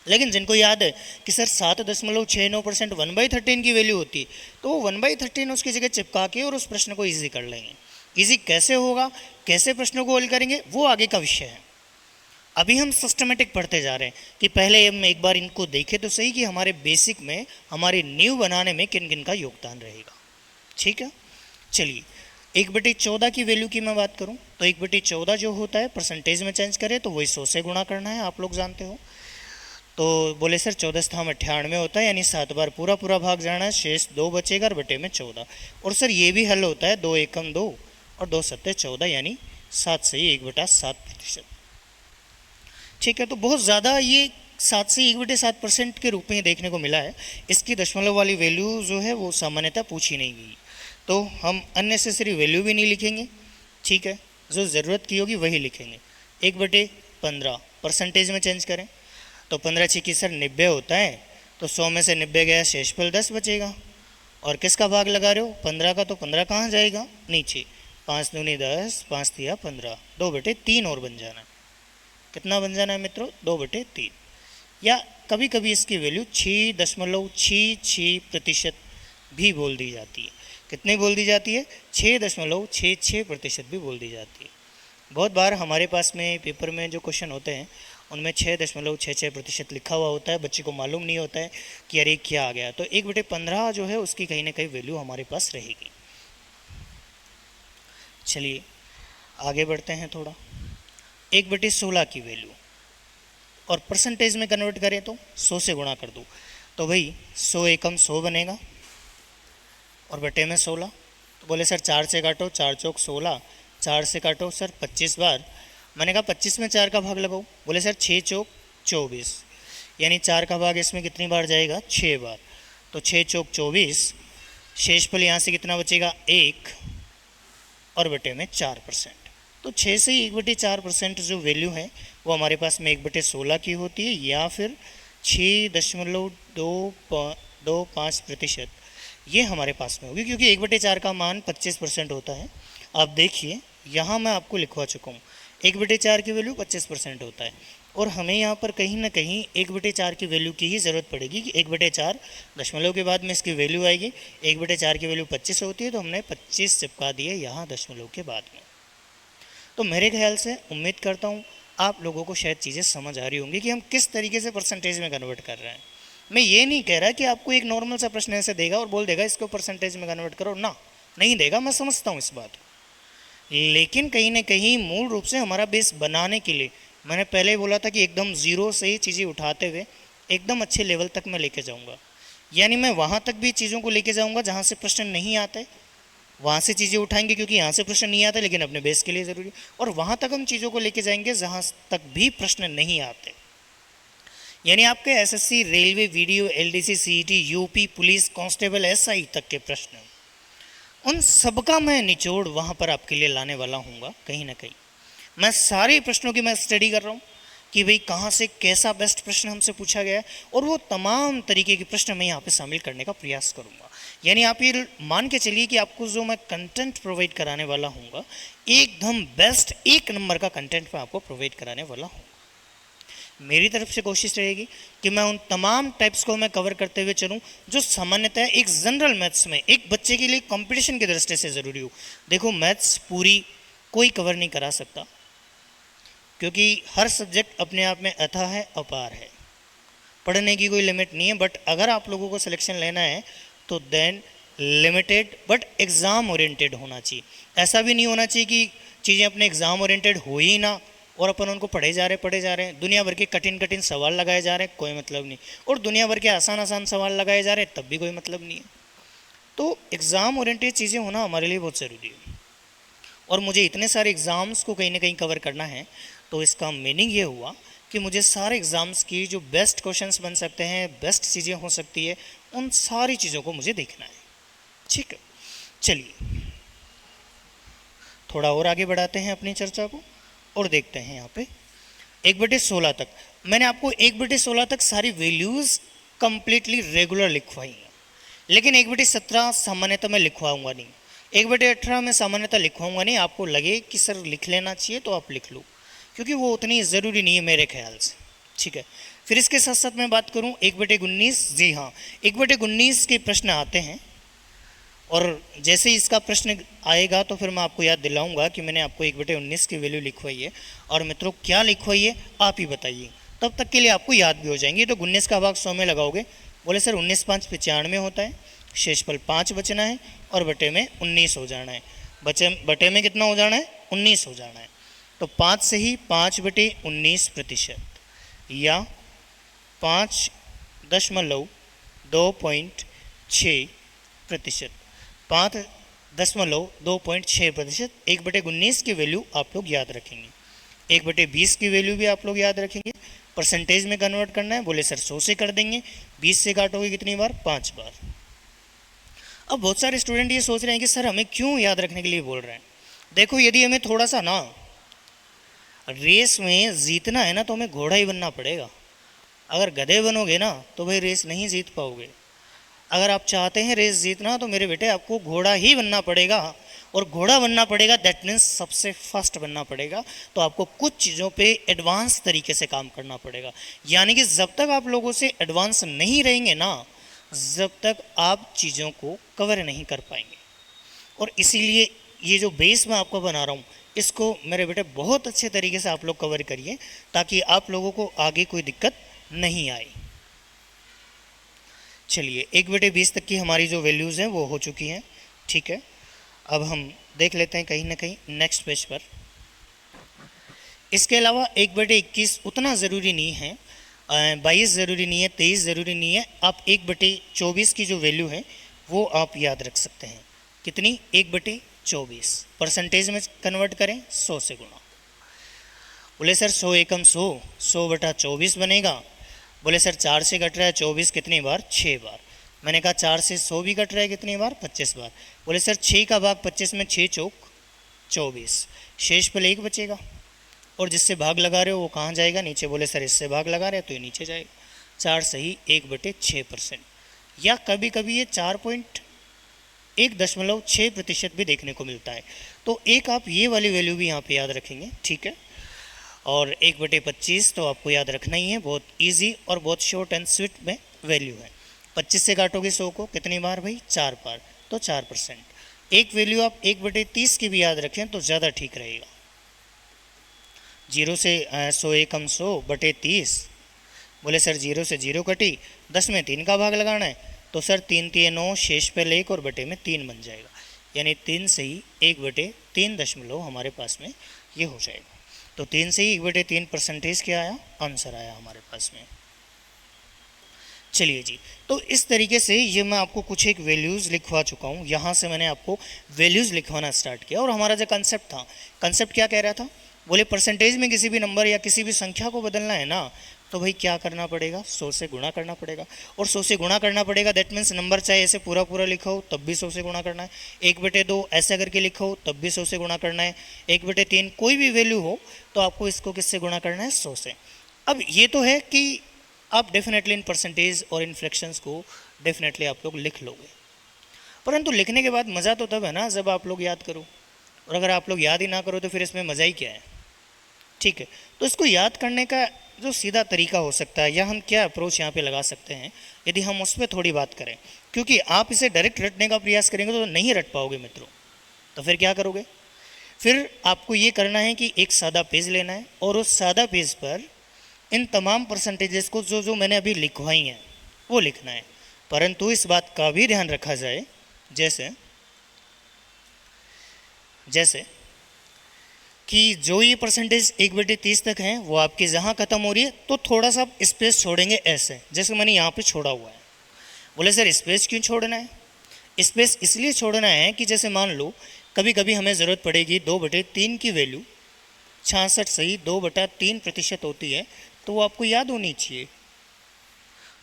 लेकिन जिनको याद है कि सर 7.69% 1/13 की वैल्यू होती है, तो वो 1/13 उसकी जगह चिपका के और उस प्रश्न को ईजी कर लेंगे। ईजी कैसे होगा, कैसे प्रश्नों को हल करेंगे, वो आगे का विषय है। अभी हम सिस्टमेटिक पढ़ते जा रहे हैं कि पहले हम एक बार इनको देखें तो सही कि हमारे बेसिक में, हमारे नींव बनाने में किन किन का योगदान रहेगा। ठीक है, चलिए 1/14 की वैल्यू की मैं बात करूं तो 1/14 जो होता है परसेंटेज में चेंज करें तो वही 100 से गुणा करना है, आप लोग जानते हो। तो बोले सर 14 स्थान 98 होता है, यानी 7 बार पूरा पूरा भाग जाना है, शेष 2 बचेगा और बटे में 14। और सर ये भी हल होता है 2 एकम 2 और 2 सत्ते 14, यानी 7 से 1/7%। ठीक है, तो बहुत ज़्यादा ये 7 से 1/7% के रूप में देखने को मिला है। इसकी दशमलव वाली वैल्यू जो है वो सामान्यतः पूछी नहीं गई, तो हम अननेसेसरी वैल्यू भी नहीं लिखेंगे। ठीक है, जो ज़रूरत की होगी वही लिखेंगे। 1/15 परसेंटेज में चेंज करें तो 15 छिकी सर 90 होता है, तो 100 में से 90 गया, शेषफल 10 बचेगा। और किसका भाग लगा रहे हो, 15 का, तो 15 कहाँ जाएगा, नीचे। 5 दूनी 10, 5 दिया 15, 2/3 और बन जाना है। कितना बन जाना है मित्रों, 2/3। या कभी कभी इसकी वैल्यू 6.66% भी बोल दी जाती है। कितनी बोल दी जाती है, 6.66% भी बोल दी जाती है। बहुत बार हमारे पास में पेपर में जो क्वेश्चन होते हैं उनमें 6.66% लिखा हुआ होता है, बच्चे को मालूम नहीं होता है कि अरे क्या आ गया। तो 1/15 जो है उसकी कहीं ना कहीं वैल्यू हमारे पास रहेगी। चलिए आगे बढ़ते हैं थोड़ा। 1/16 की वैल्यू और परसेंटेज में कन्वर्ट करें तो 100 से गुणा कर दो, तो भाई 100 एकम 100 बनेगा और बटे में 16। तो बोले सर 4 से काटो, 4 चौक 16, 4 से काटो सर 25 बार। मैंने कहा 25 में 4 का भाग लगाओ, बोले सर 6 चौक 24, यानी 4 का भाग इसमें कितनी बार जाएगा, 6 बार। तो 6 चौक 24, शेषफल यहाँ से कितना बचेगा, 1 और बटे में 4%। तो 6 से 1/4% जो वैल्यू है वो हमारे पास में 1/16 की होती है, या फिर 6.225% ये हमारे पास में होगी, क्योंकि 1/4 का मान 25% होता है। आप देखिए यहाँ मैं आपको लिखवा चुका हूँ, 1/4 की वैल्यू 25% होता है, और हमें यहाँ पर कहीं ना कहीं 1/4 की वैल्यू की ही ज़रूरत पड़ेगी कि 1/4 दशमलव के बाद में इसकी वैल्यू आएगी। 1/4 की वैल्यू 25 होती है, तो हमने 25 चिपका दिए यहाँ दशमलव के बाद में। तो मेरे ख्याल से उम्मीद करता हूँ आप लोगों को शायद चीज़ें समझ आ रही होंगी कि हम किस तरीके से परसेंटेज में कन्वर्ट कर रहे हैं। मैं ये नहीं कह रहा कि आपको एक नॉर्मल सा प्रश्न ऐसे देगा और बोल देगा इसको परसेंटेज में कन्वर्ट करो, ना, नहीं देगा, मैं समझता हूँ इस बात को। लेकिन कहीं ना कहीं मूल रूप से हमारा बेस बनाने के लिए मैंने पहले ही बोला था कि एकदम ज़ीरो से ही चीज़ें उठाते हुए एकदम अच्छे लेवल तक मैं लेके जाऊँगा। यानी मैं वहाँ तक भी चीज़ों को लेके जाऊँगा जहाँ से प्रश्न नहीं आते, वहाँ से चीज़ें उठाएंगे क्योंकि यहाँ से प्रश्न नहीं आता लेकिन अपने बेस के लिए ज़रूरी, और वहाँ तक हम चीज़ों को लेके जाएंगे जहाँ तक भी प्रश्न नहीं आते। यानी आपके SSC, railway, video, LDC, CET, UP, police, constable, SI तक के प्रश्न, उन सबका मैं निचोड़ वहाँ पर आपके लिए लाने वाला हूँगा। कहीं ना कहीं मैं सारे प्रश्नों की मैं स्टडी कर रहा हूँ कि भाई कहाँ से कैसा बेस्ट प्रश्न हमसे पूछा गया है, और वो तमाम तरीके के प्रश्न मैं यहाँ पे शामिल करने का प्रयास करूँगा। यानी आप ये मान के चलिए कि आपको जो मैं कंटेंट प्रोवाइड कराने वाला हूँगा, एकदम बेस्ट 1 नंबर का कंटेंट मैं आपको प्रोवाइड कराने वाला हूँ। मेरी तरफ से कोशिश रहेगी कि मैं उन तमाम टाइप्स को मैं कवर करते हुए चलूँ जो सामान्यतः एक जनरल मैथ्स में एक बच्चे के लिए कंपटीशन की दृष्टि से ज़रूरी हो। देखो, मैथ्स पूरी कोई कवर नहीं करा सकता, क्योंकि हर सब्जेक्ट अपने आप में अथाह है, अपार है, पढ़ने की कोई लिमिट नहीं है। बट अगर आप लोगों को सिलेक्शन लेना है तो then limited but exam oriented होना चाहिए। ऐसा भी नहीं होना चाहिए कि चीज़ें अपने एग्ज़ाम ओरिएंटेड हो ही ना और अपन उनको पढ़े जा रहे हैं, दुनिया भर के कठिन कठिन सवाल लगाए जा रहे हैं, कोई मतलब नहीं, और दुनिया भर के आसान आसान सवाल लगाए जा रहे हैं, तब भी कोई मतलब नहीं है। तो एग्ज़ाम ओरिएंटेड चीज़ें होना हमारे लिए बहुत ज़रूरी है। और मुझे इतने सारे एग्ज़ाम्स को कहीं ना कहीं कवर करना है, तो इसका मीनिंग ये हुआ कि मुझे सारे एग्ज़ाम्स की जो बेस्ट क्वेश्चंस बन सकते हैं, बेस्ट चीज़ें हो सकती है, उन सारी चीज़ों को मुझे देखना है। ठीक है, चलिए थोड़ा और आगे बढ़ाते हैं अपनी चर्चा को और देखते हैं यहाँ पे 1/16 तक। मैंने आपको 1/16 तक सारी वैल्यूज़ कंप्लीटली रेगुलर लिखवाई हैं, लेकिन 1/17 सामान्यतः मैं लिखवाऊंगा नहीं, 1/18 में सामान्यतः लिखवाऊंगा नहीं। आपको लगे कि सर लिख लेना चाहिए तो आप लिख लो, क्योंकि वो उतनी ज़रूरी नहीं है मेरे ख्याल से। ठीक है, फिर इसके साथ साथ मैं बात करूं 1/19। जी हाँ, 1/19 के प्रश्न आते हैं, और जैसे ही इसका प्रश्न आएगा तो फिर मैं आपको याद दिलाऊंगा कि मैंने आपको 1/19 की वैल्यू लिखवाई है। और मित्रों, क्या लिखवाई है आप ही बताइए, तब तक के लिए आपको याद भी हो जाएंगे। तो 19 का भाग 100 में लगाओगे, बोले सर 19 5 95 होता है, शेषफल 5 बचना है और बटे में 19 हो जाना है। बटे में कितना हो जाना है? 19 हो जाना है। तो 5 से ही 5/19% या 5.2.6%, 5.2.6%। 1/19 की वैल्यू आप लोग याद रखेंगे, 1/20 की वैल्यू भी आप लोग याद रखेंगे। परसेंटेज में कन्वर्ट करना है, बोले सर 100 से कर देंगे, 20 से काटोगे कितनी बार? 5 बार। अब बहुत सारे स्टूडेंट ये सोच रहे हैं कि सर हमें क्यों याद रखने के लिए बोल रहे हैं। देखो, यदि हमें थोड़ा सा ना रेस में जीतना है ना, तो हमें घोड़ा ही बनना पड़ेगा। अगर गधे बनोगे ना तो भाई रेस नहीं जीत पाओगे। अगर आप चाहते हैं रेस जीतना तो मेरे बेटे आपको घोड़ा ही बनना पड़ेगा, और घोड़ा बनना पड़ेगा दैट मीन्स सबसे फास्ट बनना पड़ेगा। तो आपको कुछ चीज़ों पे एडवांस तरीके से काम करना पड़ेगा। यानी कि जब तक आप लोगों से एडवांस नहीं रहेंगे ना, जब तक आप चीज़ों को कवर नहीं कर पाएंगे। और इसीलिए ये जो बेस मैं आपको बना रहा हूँ, इसको मेरे बेटे बहुत अच्छे तरीके से आप लोग कवर करिए, ताकि आप लोगों को आगे कोई दिक्कत नहीं आए। चलिए, 1/20 तक की हमारी जो वैल्यूज़ हैं वो हो चुकी हैं। ठीक है, अब हम देख लेते हैं कहीं ना कहीं नेक्स्ट पेज पर। इसके अलावा 1/21 उतना ज़रूरी नहीं है, 22 ज़रूरी नहीं है, 23 ज़रूरी नहीं है। आप 1/24 की जो वैल्यू है वो आप याद रख सकते हैं। कितनी? 1/24। परसेंटेज में कन्वर्ट करें, 100 से गुणा। बोले सर 100 एकम 100, 100/24 बनेगा। बोले सर 4 से कट रहा है 24 कितनी बार? 6 बार। मैंने कहा 4 से 100 भी कट रहा है कितनी बार? 25 बार। बोले सर 6 का भाग 25 में 6 चौक 24, शेष पर 1 बचेगा, और जिससे भाग लगा रहे हो वो कहाँ जाएगा? नीचे। बोले सर इससे भाग लगा रहे हो तो ये नीचे जाएगा। 4 सही 1/6%, या कभी कभी ये 4.106% भी देखने को मिलता है। तो एक आप ये वाली वैल्यू भी यहाँ पे याद रखेंगे। ठीक है, और 1/25 तो आपको याद रखना ही है, बहुत इजी और बहुत शॉर्ट एंड स्वीट में वैल्यू है। 25 से काटोगे 100 को कितनी बार भाई? 4 बार, तो 4%। एक वैल्यू आप 1/30 की भी याद रखें तो ज़्यादा ठीक रहेगा। 0 से 100 एकम 100/30। बोले सर 0 से 0 कटी, 10 में 3 का भाग लगाना है, तो सर 3 3 9, शेष पे 1 और बटे में 3 बन जाएगा। यानी 3 से ही 1/3 हमारे पास में ये हो जाएगा। तो 3 से ही 1/3 परसेंटेज क्या आया? आंसर आया हमारे पास में। चलिए जी, तो इस तरीके से ये मैं आपको कुछ एक वैल्यूज़ लिखवा चुका हूँ। यहाँ से मैंने आपको वैल्यूज़ लिखवाना स्टार्ट किया, और हमारा जो कंसेप्ट था, कंसेप्ट क्या कह रहा था? बोले परसेंटेज में किसी भी नंबर या किसी भी संख्या को बदलना है ना, तो भाई क्या करना पड़ेगा, 100 से गुणा करना पड़ेगा। और 100 से गुणा करना पड़ेगा, दैट मीन्स नंबर चाहे ऐसे पूरा पूरा लिखा हो तब भी 100 से गुणा करना है, 1/2 ऐसा करके लिखा हो तब भी 100 से गुणा करना है, 1/3 कोई भी वैल्यू हो तो आपको इसको किससे गुणा करना है, 100 से। अब ये तो है कि आप डेफिनेटली इन परसेंटेज और इन फ्रैक्शंस को डेफिनेटली आप लोग लिख लोगे, परंतु लिखने के बाद मज़ा तो तब है ना जब आप लोग याद करो, और अगर आप लोग याद ही ना करो तो फिर इसमें मज़ा ही क्या है। ठीक है, तो इसको याद करने का जो सीधा तरीका हो सकता है, या हम क्या अप्रोच यहाँ पे लगा सकते हैं, यदि हम उस पर थोड़ी बात करें, क्योंकि आप इसे डायरेक्ट रटने का प्रयास करेंगे तो नहीं रट पाओगे मित्रों। तो फिर क्या करोगे, फिर आपको ये करना है कि एक सादा पेज लेना है और उस सादा पेज पर इन तमाम परसेंटेजेस को जो जो मैंने अभी लिखवाई हैं वो लिखना है। परंतु इस बात का भी ध्यान रखा जाए, जैसे जैसे कि जो ये परसेंटेज 1/30 तक हैं वो आपकी जहाँ ख़त्म हो रही है तो थोड़ा सा स्पेस छोड़ेंगे, ऐसे जैसे मैंने यहाँ पे छोड़ा हुआ है। बोले सर स्पेस क्यों छोड़ना है, स्पेस इसलिए छोड़ना है कि जैसे मान लो कभी कभी हमें ज़रूरत पड़ेगी 2/3 की वैल्यू 66 सही 2/3% होती है, तो वो आपको याद होनी चाहिए।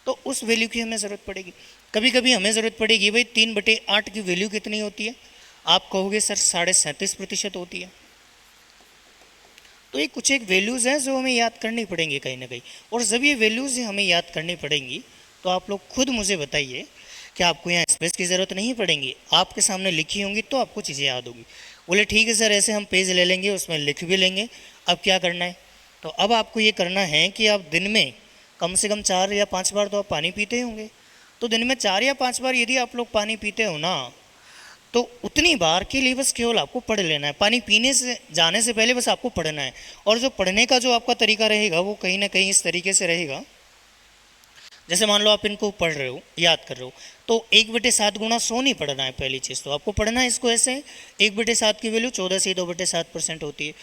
तो उस वैल्यू की हमें ज़रूरत पड़ेगी। कभी कभी हमें ज़रूरत पड़ेगी भाई 3/8 की वैल्यू कितनी होती है, आप कहोगे सर 37.5% होती है। तो ये कुछ एक वैल्यूज़ हैं जो हमें याद करनी पड़ेंगी कहीं ना कहीं, और जब ये वैल्यूज़ हमें याद करनी पड़ेंगी तो आप लोग खुद मुझे बताइए कि आपको यहाँ स्पेस की ज़रूरत नहीं पड़ेगी, आपके सामने लिखी होंगी तो आपको चीज़ें याद होगी। बोले ठीक है सर, ऐसे हम पेज ले लेंगे उसमें लिख भी लेंगे, अब क्या करना है, तो अब आपको ये करना है कि आप दिन में कम से कम 4 या 5 बार तो आप पानी पीते होंगे। तो दिन में 4 या 5 बार यदि आप लोग पानी पीते हो ना, तो उतनी बार के लिए बस केवल आपको पढ़ लेना है। पानी पीने से जाने से पहले बस आपको पढ़ना है। और जो पढ़ने का जो आपका तरीका रहेगा वो कहीं ना कहीं इस तरीके से रहेगा, जैसे मान लो आप इनको पढ़ रहे हो, याद कर रहे हो, तो 1/7 गुणा 100 नहीं पढ़ना है। पहली चीज़ तो आपको पढ़ना है इसको ऐसे, 1/7 की वैल्यू 14 से 2/7% होती है,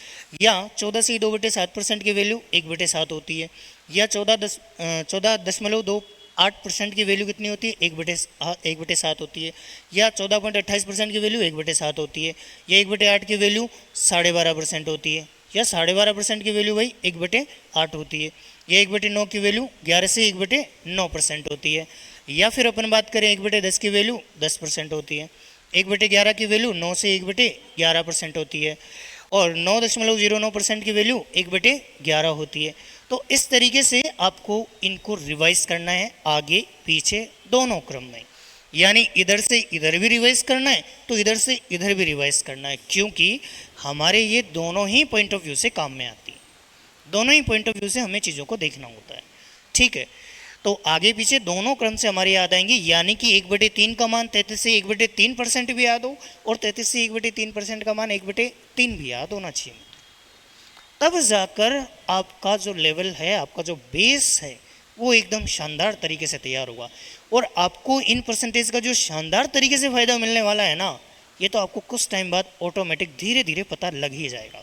या 14 से 2/7% की वैल्यू 1/7 होती है, या 14.28% की वैल्यू कितनी होती है, 1/7 होती है, या 14.28% की वैल्यू 1/7 होती है, या 1/8 की वैल्यू 12.5% होती है, या 12.5% की वैल्यू भाई 1/8 होती है, या 1/9 की वैल्यू 11 से 1/9% होती है, या फिर अपन बात करें 1/10 की वैल्यू 10% होती है, 1/11 की वैल्यू 9 से 1/11% होती है, और 9.09% की वैल्यू 1/11 होती है। तो इस तरीके से आपको इनको रिवाइज करना है आगे पीछे दोनों क्रम में, यानी इधर से इधर भी रिवाइज करना है तो इधर से इधर भी रिवाइज करना है, क्योंकि हमारे ये दोनों ही पॉइंट ऑफ व्यू से काम में आती है, दोनों ही पॉइंट ऑफ व्यू से हमें चीज़ों को देखना होता है। ठीक है, तो आगे पीछे दोनों क्रम से हमारे याद आएंगे, यानी कि 1/3 का मान 33 से 1/3% भी याद हो, और 33 से 1/3% का मान 1/3 भी याद होना चाहिए। तब जाकर आपका जो लेवल है, आपका जो बेस है, वो एकदम शानदार तरीके से तैयार होगा। और आपको इन परसेंटेज का जो शानदार तरीके से फ़ायदा मिलने वाला है ना, ये तो आपको कुछ टाइम बाद ऑटोमेटिक धीरे धीरे पता लग ही जाएगा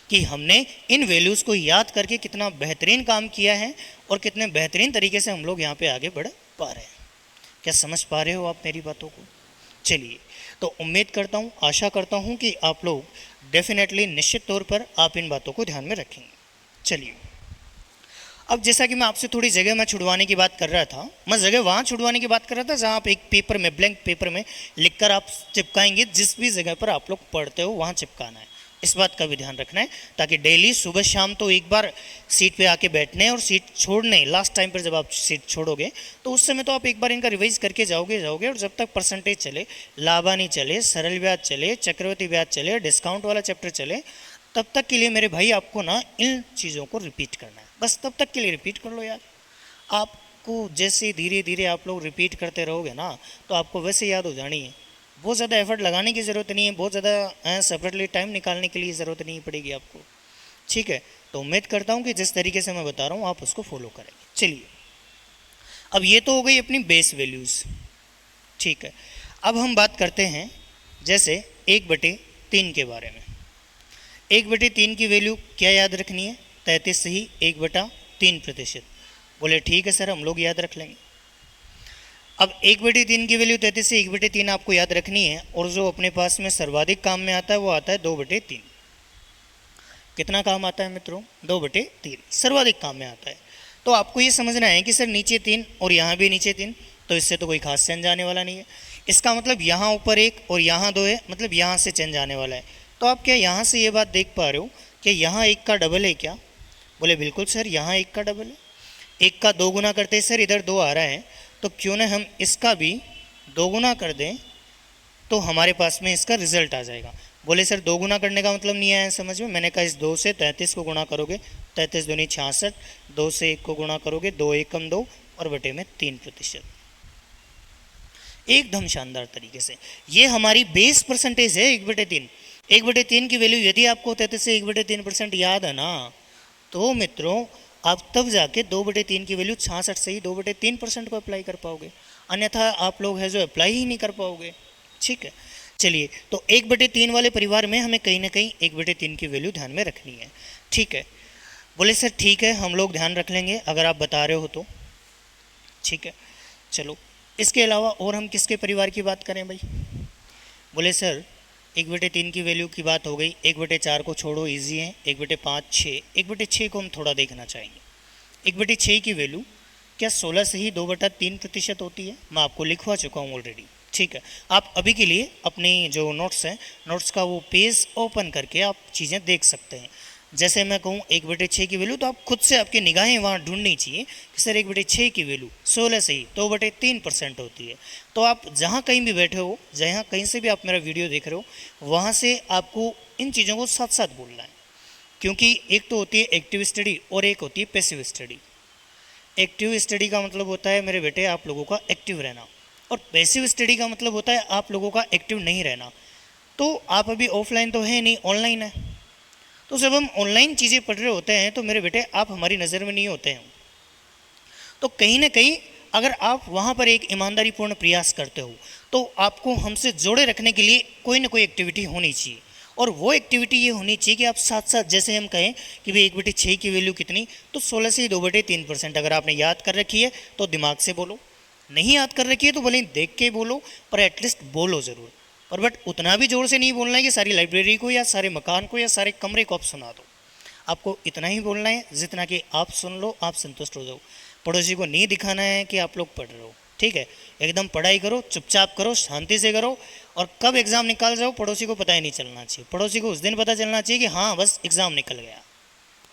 कि हमने इन वैल्यूज़ को याद करके कितना बेहतरीन काम किया है और कितने बेहतरीन तरीके से हम लोग यहाँ पे आगे बढ़ पा रहे हैं। क्या समझ पा रहे हो आप मेरी बातों को? चलिए, तो उम्मीद करता हूँ, आशा करता हूँ कि आप लोग डेफिनेटली निश्चित तौर पर आप इन बातों को ध्यान में रखेंगे। चलिए, अब जैसा कि मैं आपसे थोड़ी जगह मैं छुड़वाने की बात कर रहा था, मैं जगह वहाँ छुड़वाने की बात कर रहा था जहाँ आप एक पेपर में, ब्लैंक पेपर में लिखकर आप चिपकाएंगे, जिस भी जगह पर आप लोग पढ़ते हो वहाँ चिपकाना है। इस बात का भी ध्यान रखना है, ताकि डेली सुबह शाम तो एक बार सीट पे आके बैठने और सीट छोड़ने, लास्ट टाइम पर जब आप सीट छोड़ोगे तो उस समय तो आप एक बार इनका रिवाइज करके जाओगे, और जब तक परसेंटेज चले, लाभानी चले, सरल ब्याज चले, चक्रवर्ती ब्याज चले, डिस्काउंट वाला चैप्टर चले, तब तक के लिए मेरे भाई आपको ना इन चीज़ों को रिपीट करना है। बस तब तक के लिए रिपीट कर लो यार। आपको जैसे धीरे धीरे आप लोग रिपीट करते रहोगे ना, तो आपको वैसे याद हो जानी है। बहुत ज़्यादा एफर्ट लगाने की ज़रूरत नहीं है, बहुत ज़्यादा सेपरेटली टाइम निकालने के लिए ज़रूरत नहीं पड़ेगी आपको। ठीक है, तो उम्मीद करता हूँ कि जिस तरीके से मैं बता रहा हूँ आप उसको फॉलो करेंगे। चलिए, अब ये तो हो गई अपनी बेस वैल्यूज़। ठीक है, अब हम बात करते हैं जैसे 1/3 के बारे में। 1/3 की वैल्यू क्या याद रखनी है? 33 से ही 1/3%। बोले ठीक है सर, हम लोग याद रख लेंगे। अब 1/3 की वैल्यू 33 से 1/3 आपको याद रखनी है, और जो अपने पास में सर्वाधिक काम में आता है वो आता है 2/3। कितना काम आता है मित्रों? 2/3 सर्वाधिक काम में आता है। तो आपको ये समझना है कि सर नीचे 3 और यहाँ भी नीचे 3, तो इससे तो कोई खास चेंज आने वाला नहीं है। इसका मतलब यहाँ ऊपर 1 और यहाँ 2 है, मतलब यहाँ से चेंज आने वाला है। तो आप क्या यहाँ से ये बात देख पा रहे हो कि यहाँ 1 का डबल है क्या? बोले बिल्कुल सर, यहाँ 1 का डबल है। 1 का 2 गुना करते हैं सर, इधर 2 आ रहा है, तो क्यों ना हम इसका भी 2 गुना कर दें, तो हमारे पास में इसका रिजल्ट आ जाएगा। बोले सर 2 गुना करने का मतलब नहीं आया समझ में? मैंने कहा इस 2 से 33 को गुणा करोगे, 33 दूनी 66, 2 से 1 को गुणा करोगे, 2 एकम 2 और बटे में 3%। एकदम शानदार तरीके से ये हमारी बेस परसेंटेज है 1/3। 1/3 की वैल्यू यदि आपको 33 से 1/3% याद है ना, तो मित्रों आप तब जाके 2/3 की वैल्यू 66 से ही 2/3% को अप्लाई कर पाओगे, अन्यथा आप लोग है जो अप्लाई ही नहीं कर पाओगे। ठीक है, चलिए, तो 1/3 वाले परिवार में हमें कहीं ना कहीं 1/3 की वैल्यू ध्यान में रखनी है। ठीक है, बोले सर ठीक है, हम लोग ध्यान रख लेंगे अगर आप बता रहे हो तो। ठीक है, चलो इसके अलावा और हम किसके परिवार की बात करें भाई? बोले सर 1/3 की वैल्यू की बात हो गई, 1/4 को छोड़ो, इजी है, 1/5 6, 1/6 को हम थोड़ा देखना चाहेंगे। 1/6 की वैल्यू क्या 16 से ही 2/3% होती है? मैं आपको लिखवा चुका हूँ ऑलरेडी। ठीक है, आप अभी के लिए अपनी जो नोट्स हैं, नोट्स का वो पेज ओपन करके आप चीज़ें देख सकते हैं। जैसे मैं कहूँ 1/6 की वैल्यू, तो आप खुद से आपकी निगाहें वहाँ ढूंढनी चाहिए कि सर 1/6 की वैल्यू 16 से ही 2/3% होती है। तो आप जहाँ कहीं भी बैठे हो, जहाँ कहीं से भी आप मेरा वीडियो देख रहे हो, वहाँ से आपको इन चीज़ों को साथ साथ बोलना है, क्योंकि एक तो होती है एक्टिव स्टडी और एक होती है पैसिव स्टडी। एक्टिव स्टडी का मतलब होता है मेरे बेटे आप लोगों का एक्टिव रहना, और पैसिव स्टडी का मतलब होता है आप लोगों का एक्टिव नहीं रहना। तो आप अभी ऑफलाइन तो है नहीं, ऑनलाइन है, तो जब हम ऑनलाइन चीज़ें पढ़ रहे होते हैं तो मेरे बेटे आप हमारी नज़र में नहीं होते हैं। तो कहीं ना कहीं अगर आप वहाँ पर एक ईमानदारीपूर्ण प्रयास करते हो, तो आपको हमसे जोड़े रखने के लिए कोई ना कोई एक्टिविटी होनी चाहिए, और वो एक्टिविटी ये होनी चाहिए कि आप साथ साथ, जैसे हम कहें कि भाई 1/6 की वैल्यू कितनी, तो 16 से 2/3%। अगर आपने याद कर रखी है तो दिमाग से बोलो, नहीं याद कर रखी है तो भले ही देख के बोलो, पर एटलीस्ट बोलो ज़रूर। और बट उतना भी ज़ोर से नहीं बोलना है कि सारी लाइब्रेरी को या सारे मकान को या सारे कमरे को आप सुना दो। आपको इतना ही बोलना है जितना कि आप सुन लो, आप संतुष्ट हो जाओ। पड़ोसी को नहीं दिखाना है कि आप लोग पढ़ रहे हो। ठीक है, एकदम पढ़ाई करो, चुपचाप करो, शांति से करो, और कब एग्ज़ाम निकाल जाओ पड़ोसी को पता ही नहीं चलना चाहिए। पड़ोसी को उस दिन पता चलना चाहिए कि हाँ बस एग्ज़ाम निकल गया।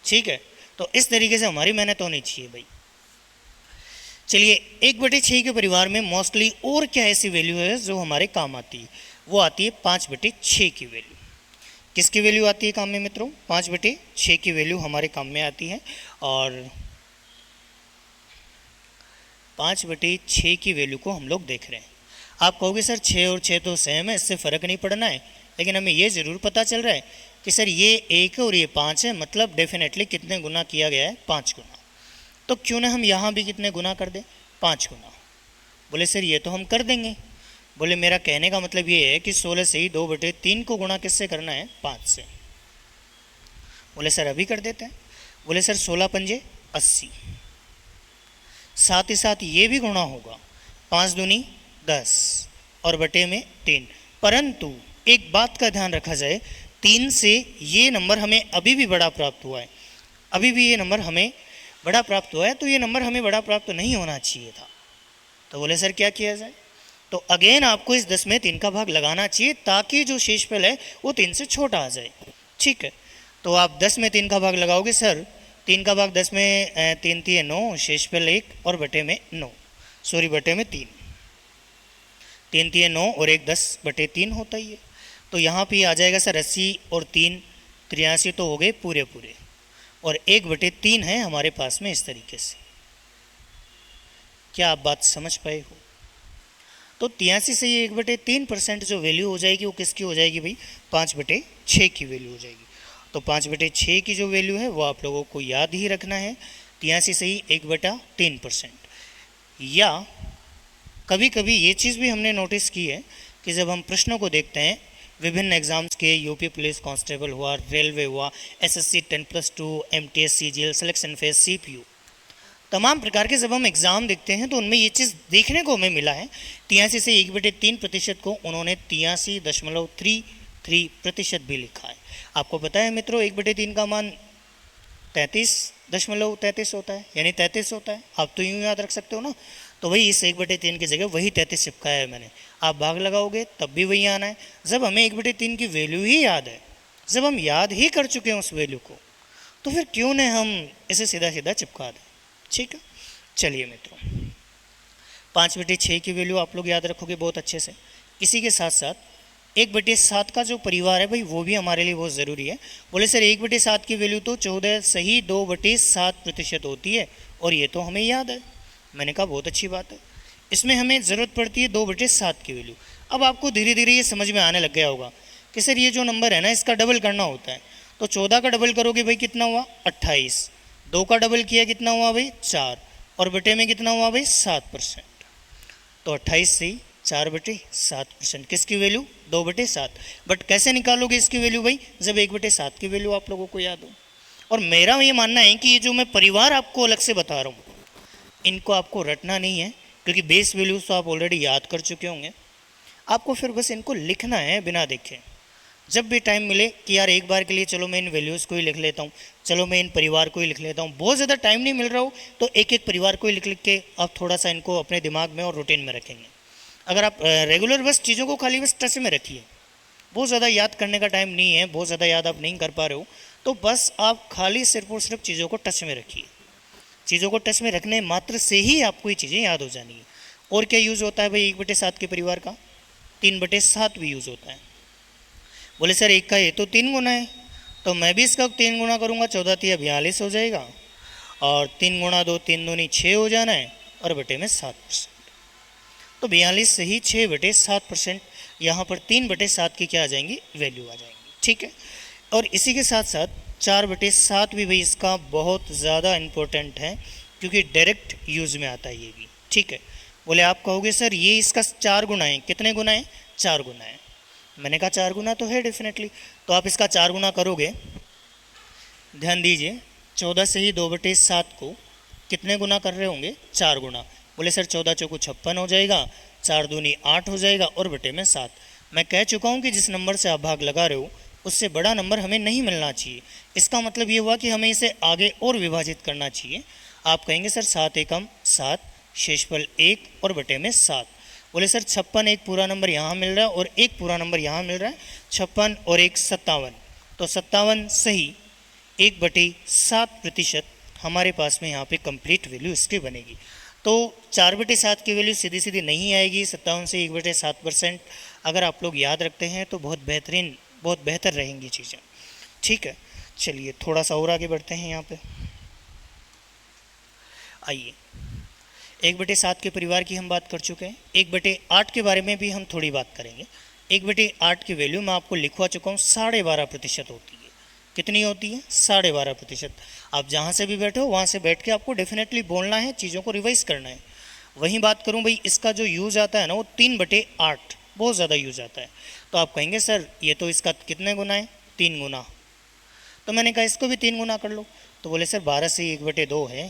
ठीक है, तो इस तरीके से हमारी मेहनत होनी चाहिए भाई। चलिए, 1/6 के परिवार में मोस्टली और क्या ऐसी वैल्यू है जो हमारे काम आती है? वो आती है 5/6 की वैल्यू। किसकी वैल्यू आती है काम में मित्रों? 5/6 की वैल्यू हमारे काम में आती है। और 5/6 की वैल्यू को हम लोग देख रहे हैं। आप कहोगे सर 6 और 6 तो सेम है, इससे फ़र्क नहीं पड़ना है, लेकिन हमें ये ज़रूर पता चल रहा है कि सर ये 1 और ये 5 है, मतलब डेफिनेटली कितने गुना किया गया है? 5 गुना। तो क्यों ना हम यहाँ भी कितने गुना कर दें? 5 गुना। बोले सर ये तो हम कर देंगे। बोले मेरा कहने का मतलब ये है कि 16 से ही 2/3 को गुणा किससे करना है? 5 से। बोले सर अभी कर देते हैं। बोले सर 16 पंजे 80, साथ ही साथ ये भी गुणा होगा, 5 दूनी 10 और बटे में 3। परंतु एक बात का ध्यान रखा जाए, 3 से ये नंबर हमें अभी भी बड़ा प्राप्त हुआ है, अभी भी ये नंबर हमें बड़ा प्राप्त हुआ है, तो ये नंबर हमें बड़ा प्राप्त नहीं होना चाहिए था। तो बोले सर क्या किया जाए? तो अगेन आपको इस 10 में 3 का भाग लगाना चाहिए, ताकि जो शेषफल है वो 3 से छोटा आ जाए। ठीक है, तो आप 10 में 3 का भाग लगाओगे सर, 3 का भाग 10 में 3 3 9, शेषफल 1 और बटे में 9, सॉरी बटे में 3, 3 3 9 और 1 10/3 होता ही है। तो यहाँ पे आ जाएगा सर 80 और 3 83, तो हो गए पूरे पूरे, और 1/3 है हमारे पास में इस तरीके से। क्या आप बात समझ पाए हो? तो 83 से ये 1/3% जो वैल्यू हो जाएगी वो किसकी हो जाएगी भाई? 5/6 की वैल्यू हो जाएगी। तो 5/6 की जो वैल्यू है वो आप लोगों को याद ही रखना है, 83 से ही 1/3%। या कभी कभी ये चीज़ भी हमने नोटिस की है कि जब हम प्रश्नों को देखते हैं विभिन्न एग्जाम्स के, यूपी पुलिस कांस्टेबल हुआ, रेलवे हुआ, SSC 10+2, MTS, CGL, selection phase, CPU, तमाम प्रकार के जब हम एग्ज़ाम देखते हैं तो उनमें ये चीज़ देखने को हमें मिला है, 83 से 1/3% को उन्होंने 83.33% भी लिखा है। आपको पता है मित्रों 1/3 का मान 33.33 होता है, यानी 33 होता है। आप तो यूँ याद रख सकते हो ना। तो वही इस 1/3 की जगह वही 33 चिपकाया है मैंने। आप भाग लगाओगे तब भी वही आना है। जब हमें 1/3 की वैल्यू ही याद है, जब हम याद ही कर चुके हैं उस वैल्यू को, तो फिर क्यों न हम इसे सीधा सीधा चिपका दें। ठीक है, चलिए मित्रों 5/6 की वैल्यू आप लोग याद रखोगे बहुत अच्छे से। इसी के साथ साथ 1/7 का जो परिवार है भाई वो भी हमारे लिए बहुत ज़रूरी है। बोले सर 1/7 की वैल्यू तो 14 सही 2/7% होती है, और ये तो हमें याद है। मैंने कहा बहुत अच्छी बात है। इसमें हमें ज़रूरत पड़ती है 2/7 की वैल्यू। अब आपको धीरे धीरे ये समझ में आने लग गया होगा कि सर ये जो नंबर है ना इसका डबल करना होता है। तो 14 का डबल करोगे भाई कितना हुआ 28, 2 का डबल किया कितना हुआ भाई 4, और बटे में कितना हुआ भाई 7%। तो 28 से 4/7%, किसकी वैल्यू 2/7। बट कैसे निकालोगे इसकी वैल्यू भाई, जब 1/7 की वैल्यू आप लोगों को याद हो। और मेरा ये मानना है कि ये जो मैं परिवार आपको अलग से बता रहा हूँ इनको आपको रटना नहीं है, क्योंकि बेस वैल्यूज तो आप ऑलरेडी याद कर चुके होंगे। आपको फिर बस इनको लिखना है बिना देखे। जब भी टाइम मिले कि यार एक बार के लिए चलो मैं इन वैल्यूज़ को ही लिख लेता हूँ, चलो मैं इन परिवार को ही लिख लेता हूँ, बहुत ज़्यादा टाइम नहीं मिल रहा हो तो एक एक परिवार को ही लिख लिख के आप थोड़ा सा इनको अपने दिमाग में और रूटीन में रखेंगे। अगर आप रेगुलर बस चीज़ों को खाली बस टच में रखिए, बहुत ज़्यादा याद करने का टाइम नहीं है, बहुत ज़्यादा याद आप नहीं कर पा रहे हो, तो बस आप खाली सिर्फ और सिर्फ चीज़ों को टच में रखिए। चीज़ों को टच में रखने मात्र से ही आपको ये चीज़ें याद हो जानी है। और क्या यूज़ होता है भाई 1/7 के परिवार का, 3/7 भी यूज़ होता है। बोले सर एक का ये तो 3 गुना है, तो मैं भी इसका 3 गुना करूँगा, 14 × 42 हो जाएगा, और 3 × 2 3 दूनी 6 हो जाना है, और बटे में 7%। तो 42 से ही 6/7%, यहाँ पर 3/7 की क्या आ जाएंगी वैल्यू आ जाएंगी। ठीक है, और इसी के साथ साथ 4/7 भी भाई इसका बहुत ज़्यादा इम्पोर्टेंट है, क्योंकि डायरेक्ट यूज़ में आता है ये भी। ठीक है, बोले आप कहोगे सर ये इसका 4 गुना है, कितने गुना है 4 गुना है। मैंने कहा 4 गुना तो है डेफिनेटली, तो आप इसका 4 गुना करोगे। ध्यान दीजिए 14 से ही 2/7 को कितने गुना कर रहे होंगे 4 गुना। बोले सर 14 चौको 56 हो जाएगा, 4 दूनी 8 हो जाएगा, और बटे में 7। मैं कह चुका हूँ कि जिस नंबर से आप भाग लगा रहे हो उससे बड़ा नंबर हमें नहीं मिलना चाहिए। इसका मतलब ये हुआ कि हमें इसे आगे और विभाजित करना चाहिए। आप कहेंगे सर 7 एकम 7, शेषफल 1 और बटे में 7। बोले सर 56 एक पूरा नंबर यहाँ मिल रहा है और एक पूरा नंबर यहाँ मिल रहा है, 56 और 1 57, तो 57 सही 1/7% हमारे पास में यहाँ पे कंप्लीट वैल्यू इसकी बनेगी। तो 4/7 की वैल्यू सीधी सीधी नहीं आएगी, 57 से 1/7%। अगर आप लोग याद रखते हैं तो बहुत बेहतरीन, बहुत बेहतर रहेंगी चीज़ें। ठीक है, चलिए थोड़ा सा और आगे बढ़ते हैं। यहाँ पे आइए 1/7 के परिवार की हम बात कर चुके हैं, 1/8 के बारे में भी हम थोड़ी बात करेंगे। 1/8 की वैल्यू मैं आपको लिखवा चुका हूँ 12.5% होती है। कितनी होती है 12.5%। आप जहाँ से भी बैठे हो वहाँ से बैठ के आपको डेफिनेटली बोलना है, चीज़ों को रिवाइज करना है। वहीं बात करूँ भाई इसका जो यूज़ आता है ना वो 3/8 बहुत ज़्यादा यूज़ आता है। तो आप कहेंगे सर ये तो इसका कितने गुना है 3 गुना। तो मैंने कहा इसको भी 3 गुना कर लो। तो बोले सर 12 से 1/2 है,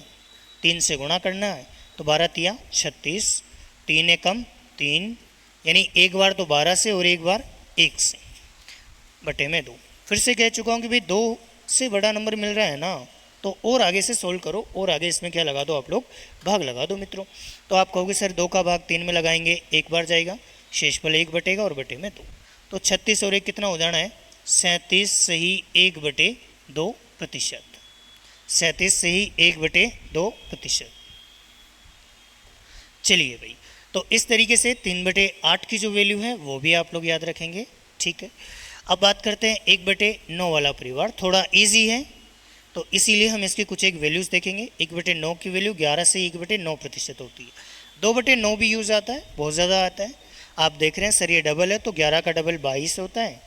3 से गुणा करना है, तो 12 तिया 36, 3 एकम 3, यानी एक बार तो 12 से और एक बार 1 से, बटे में 2। फिर से कह चुका हूँ कि भाई 2 से बड़ा नंबर मिल रहा है ना, तो और आगे से सोल्व करो, और आगे इसमें क्या लगा दो आप लोग भाग लगा दो मित्रों। तो आप कहोगे सर 2 का भाग 3 में लगाएंगे, एक बार जाएगा, शेषफल 1 बटेगा और बटे में 2। तो 36 और 1 कितना हो जाना है 37 से ही 1/2%। 37 से ही 1/2%। चलिए भाई, तो इस तरीके से 3/8 की जो वैल्यू है वो भी आप लोग याद रखेंगे। ठीक है, अब बात करते हैं 1/9 वाला परिवार। थोड़ा इजी है तो इसीलिए हम इसकी कुछ एक वैल्यूज़ देखेंगे। 1/9 की वैल्यू 11 से 1/9% होती है। 2/9 भी यूज़ आता है, बहुत ज़्यादा आता है। आप देख रहे हैं सर ये डबल है, तो 11 का डबल 22 होता है,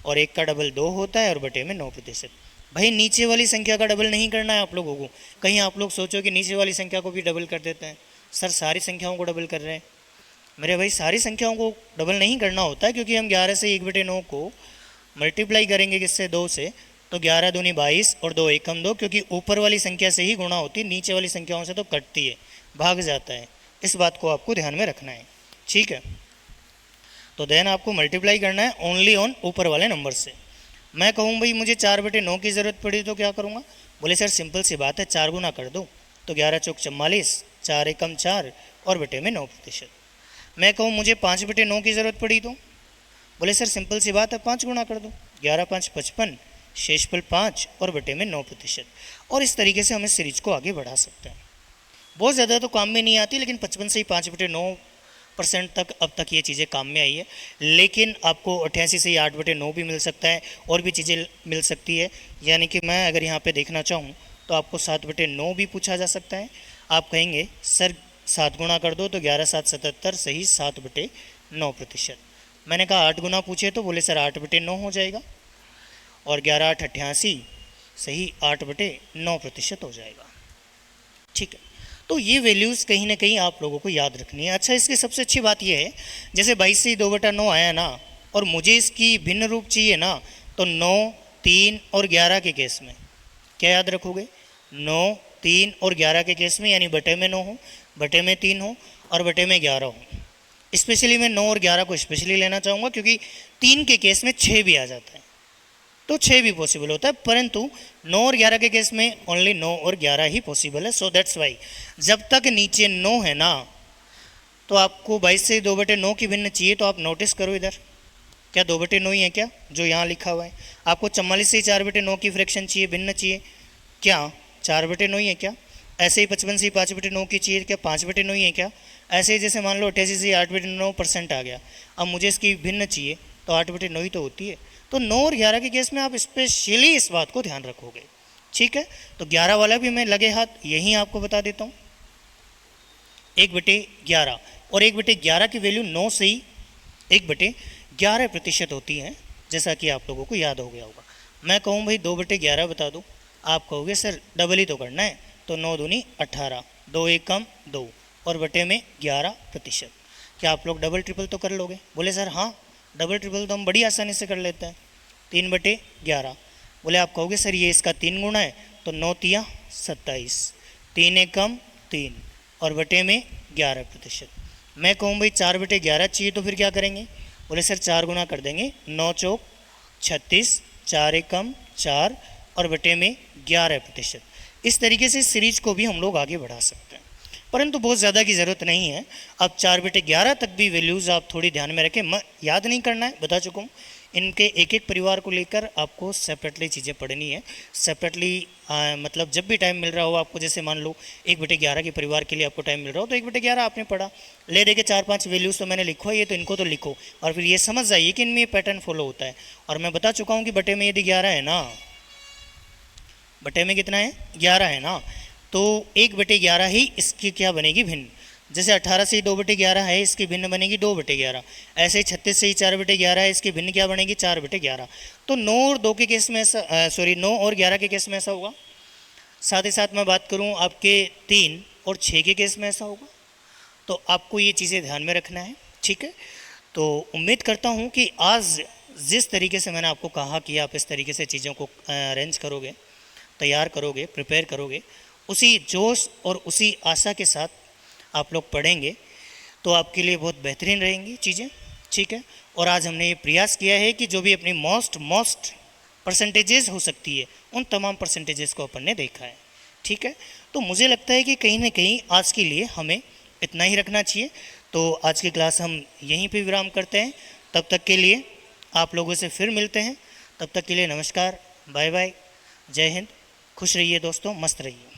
और 1 का डबल 2 होता है, और बटे में 9%। भाई नीचे वाली संख्या का डबल नहीं करना है आप लोगों को। कहीं आप लोग सोचो कि नीचे वाली संख्या को भी डबल कर देते हैं, सर सारी संख्याओं को डबल कर रहे हैं। मेरे भाई सारी संख्याओं को डबल नहीं करना होता है, क्योंकि हम 11 से 1/9 को मल्टीप्लाई करेंगे किससे 2 से, तो 11 दूनी 22 और 2 एकम 2, क्योंकि ऊपर वाली संख्या से ही गुणा होती है, नीचे वाली संख्याओं से तो कटती है, भाग जाता है। इस बात को आपको ध्यान में रखना है। ठीक है, तो देन आपको मल्टीप्लाई करना है ओनली ऑन ऊपर वाले नंबर से। मैं कहूँ भाई मुझे 4/9 की ज़रूरत पड़ी तो क्या करूँगा? बोले सर सिंपल सी बात है, 4 गुना कर दो तो 11 चौक 44, 4 एकम 4 और बटे में 9%। मैं कहूँ मुझे 5/9 की ज़रूरत पड़ी तो बोले सर सिंपल सी बात है, 5 गुना कर दो, 11 5 55, शेषफल 5 और बटे में 9%। और इस तरीके से हम इस सीरीज को आगे बढ़ा सकते हैं। बहुत ज़्यादा तो काम में नहीं आती, लेकिन 55 से ही 5/9% तक अब तक ये चीज़ें काम में आई है। लेकिन आपको 88 से ही 8/9 भी मिल सकता है, और भी चीज़ें मिल सकती है। यानी कि मैं अगर यहाँ पे देखना चाहूँ तो आपको 7/9 भी पूछा जा सकता है। आप कहेंगे सर 7 गुना कर दो तो 11 7 77 सही 7/9%। मैंने कहा 8 गुना पूछे तो बोले सर 8/9 हो जाएगा, और 11 8 88 सही 8/9% हो जाएगा। ठीक है, तो ये वैल्यूज़ कहीं ना कहीं आप लोगों को याद रखनी है। अच्छा, इसकी सबसे अच्छी बात यह है, जैसे 22 से 2/9 आया ना, और मुझे इसकी भिन्न रूप चाहिए ना, तो 9 3 और 11 के केस में क्या याद रखोगे? 9 3 और 11 के केस में, यानी बटे में 9 हो, बटे में 3 हो और बटे में 11 हो। स्पेशली मैं 9 और 11 को स्पेशली लेना चाहूँगा, क्योंकि 3 के केस में 6 भी आ जाता है, तो 6 भी पॉसिबल होता है, परंतु 9 और 11 के केस में ओनली 9 और 11 ही पॉसिबल है। सो दैट्स वाई जब तक नीचे 9 है ना, तो आपको 22 से 2/9 की भिन्न चाहिए, तो आप नोटिस करो इधर, क्या 2/9 ही है क्या जो यहाँ लिखा हुआ है? आपको 44 से 4/9 की फ्रैक्शन चाहिए, भिन्न चाहिए, क्या 4/9 ही है क्या? ऐसे ही 55 से 5/9 की चाहिए, क्या 5/9 ही है क्या? ऐसे ही जैसे मान लो 88 से 8/9% आ गया, अब मुझे इसकी भिन्न चाहिए, तो 8/9 ही तो होती है। तो 9 और 11 के केस में आप स्पेशली इस बात को ध्यान रखोगे। ठीक है, तो 11 वाला भी मैं लगे हाथ यहीं आपको बता देता हूँ। 1/11 और 1/11 की वैल्यू 9 से ही 1/11% होती है, जैसा कि आप लोगों को याद हो गया होगा। मैं कहूँ भाई 2/11 बता दो, आप कहोगे सर डबल ही तो करना है, तो 9 दूनी 18, 2 एकम 2 और बटे में 11%। क्या आप लोग डबल ट्रिपल तो कर लोगे? बोले सर हाँ, डबल ट्रिपल तो हम बड़ी आसानी से कर लेते हैं। 3/11, बोले आप कहोगे सर ये इसका 3 गुना है, तो 9 तिया 27, 3 एकम 3 और बटे में 11%। मैं कहूँ भाई 4/11 चाहिए, तो फिर क्या करेंगे? बोले सर 4 गुना कर देंगे, 9 चौक 36, 4 एकम 4 और बटे में 11%। इस तरीके से सीरीज को भी हम लोग आगे बढ़ा सकते हैं, परंतु बहुत ज़्यादा की ज़रूरत नहीं है। अब 4/11 तक भी वैल्यूज़ आप थोड़ी ध्यान में रखें, याद नहीं करना है, बता चुका हूँ। इनके एक एक परिवार को लेकर आपको सेपरेटली चीज़ें पढ़नी है, सेपरेटली मतलब जब भी टाइम मिल रहा हो आपको, जैसे मान लो 1/11 के परिवार के लिए आपको टाइम मिल रहा हो, तो 1/11 आपने पढ़ा, ले दे के 4-5 वैल्यूज़ तो मैंने लिखो है, ये तो इनको तो लिखो, और फिर ये समझ जाइए कि इनमें ये पैटर्न फॉलो होता है। और मैं बता चुका हूँ कि बटे में यदि 11 है ना, बटे में कितना है? 11 है ना, तो 1/11 ही इसकी क्या बनेगी? भिन्न। जैसे 18 से ही 2/11 है, इसकी भिन्न बनेगी 2/11। ऐसे ही 36 से ही 4/11 है, इसकी भिन्न क्या बनेगी? 4/11। तो 9 और 2 के केस में ऐसा 9 और 11 के केस में ऐसा होगा। साथ ही साथ मैं बात करूं आपके 3 और 6 के केस में ऐसा होगा। तो आपको ये चीज़ें ध्यान में रखना है। ठीक है, तो उम्मीद करता हूँ कि आज जिस तरीके से मैंने आपको कहा कि आप इस तरीके से चीज़ों को अरेंज करोगे, तैयार करोगे, प्रिपेयर करोगे, उसी जोश और उसी आशा के साथ आप लोग पढ़ेंगे, तो आपके लिए बहुत बेहतरीन रहेंगी चीज़ें। ठीक है, और आज हमने ये प्रयास किया है कि जो भी अपनी मोस्ट परसेंटेजेस हो सकती है, उन तमाम परसेंटेजेस को अपन ने देखा है। ठीक है, तो मुझे लगता है कि कहीं ना कहीं आज के लिए हमें इतना ही रखना चाहिए। तो आज की क्लास हम यहीं पे विराम करते हैं। तब तक के लिए आप लोगों से फिर मिलते हैं। तब तक के लिए नमस्कार, बाय बाय, जय हिंद, खुश रहिए दोस्तों, मस्त रहिए।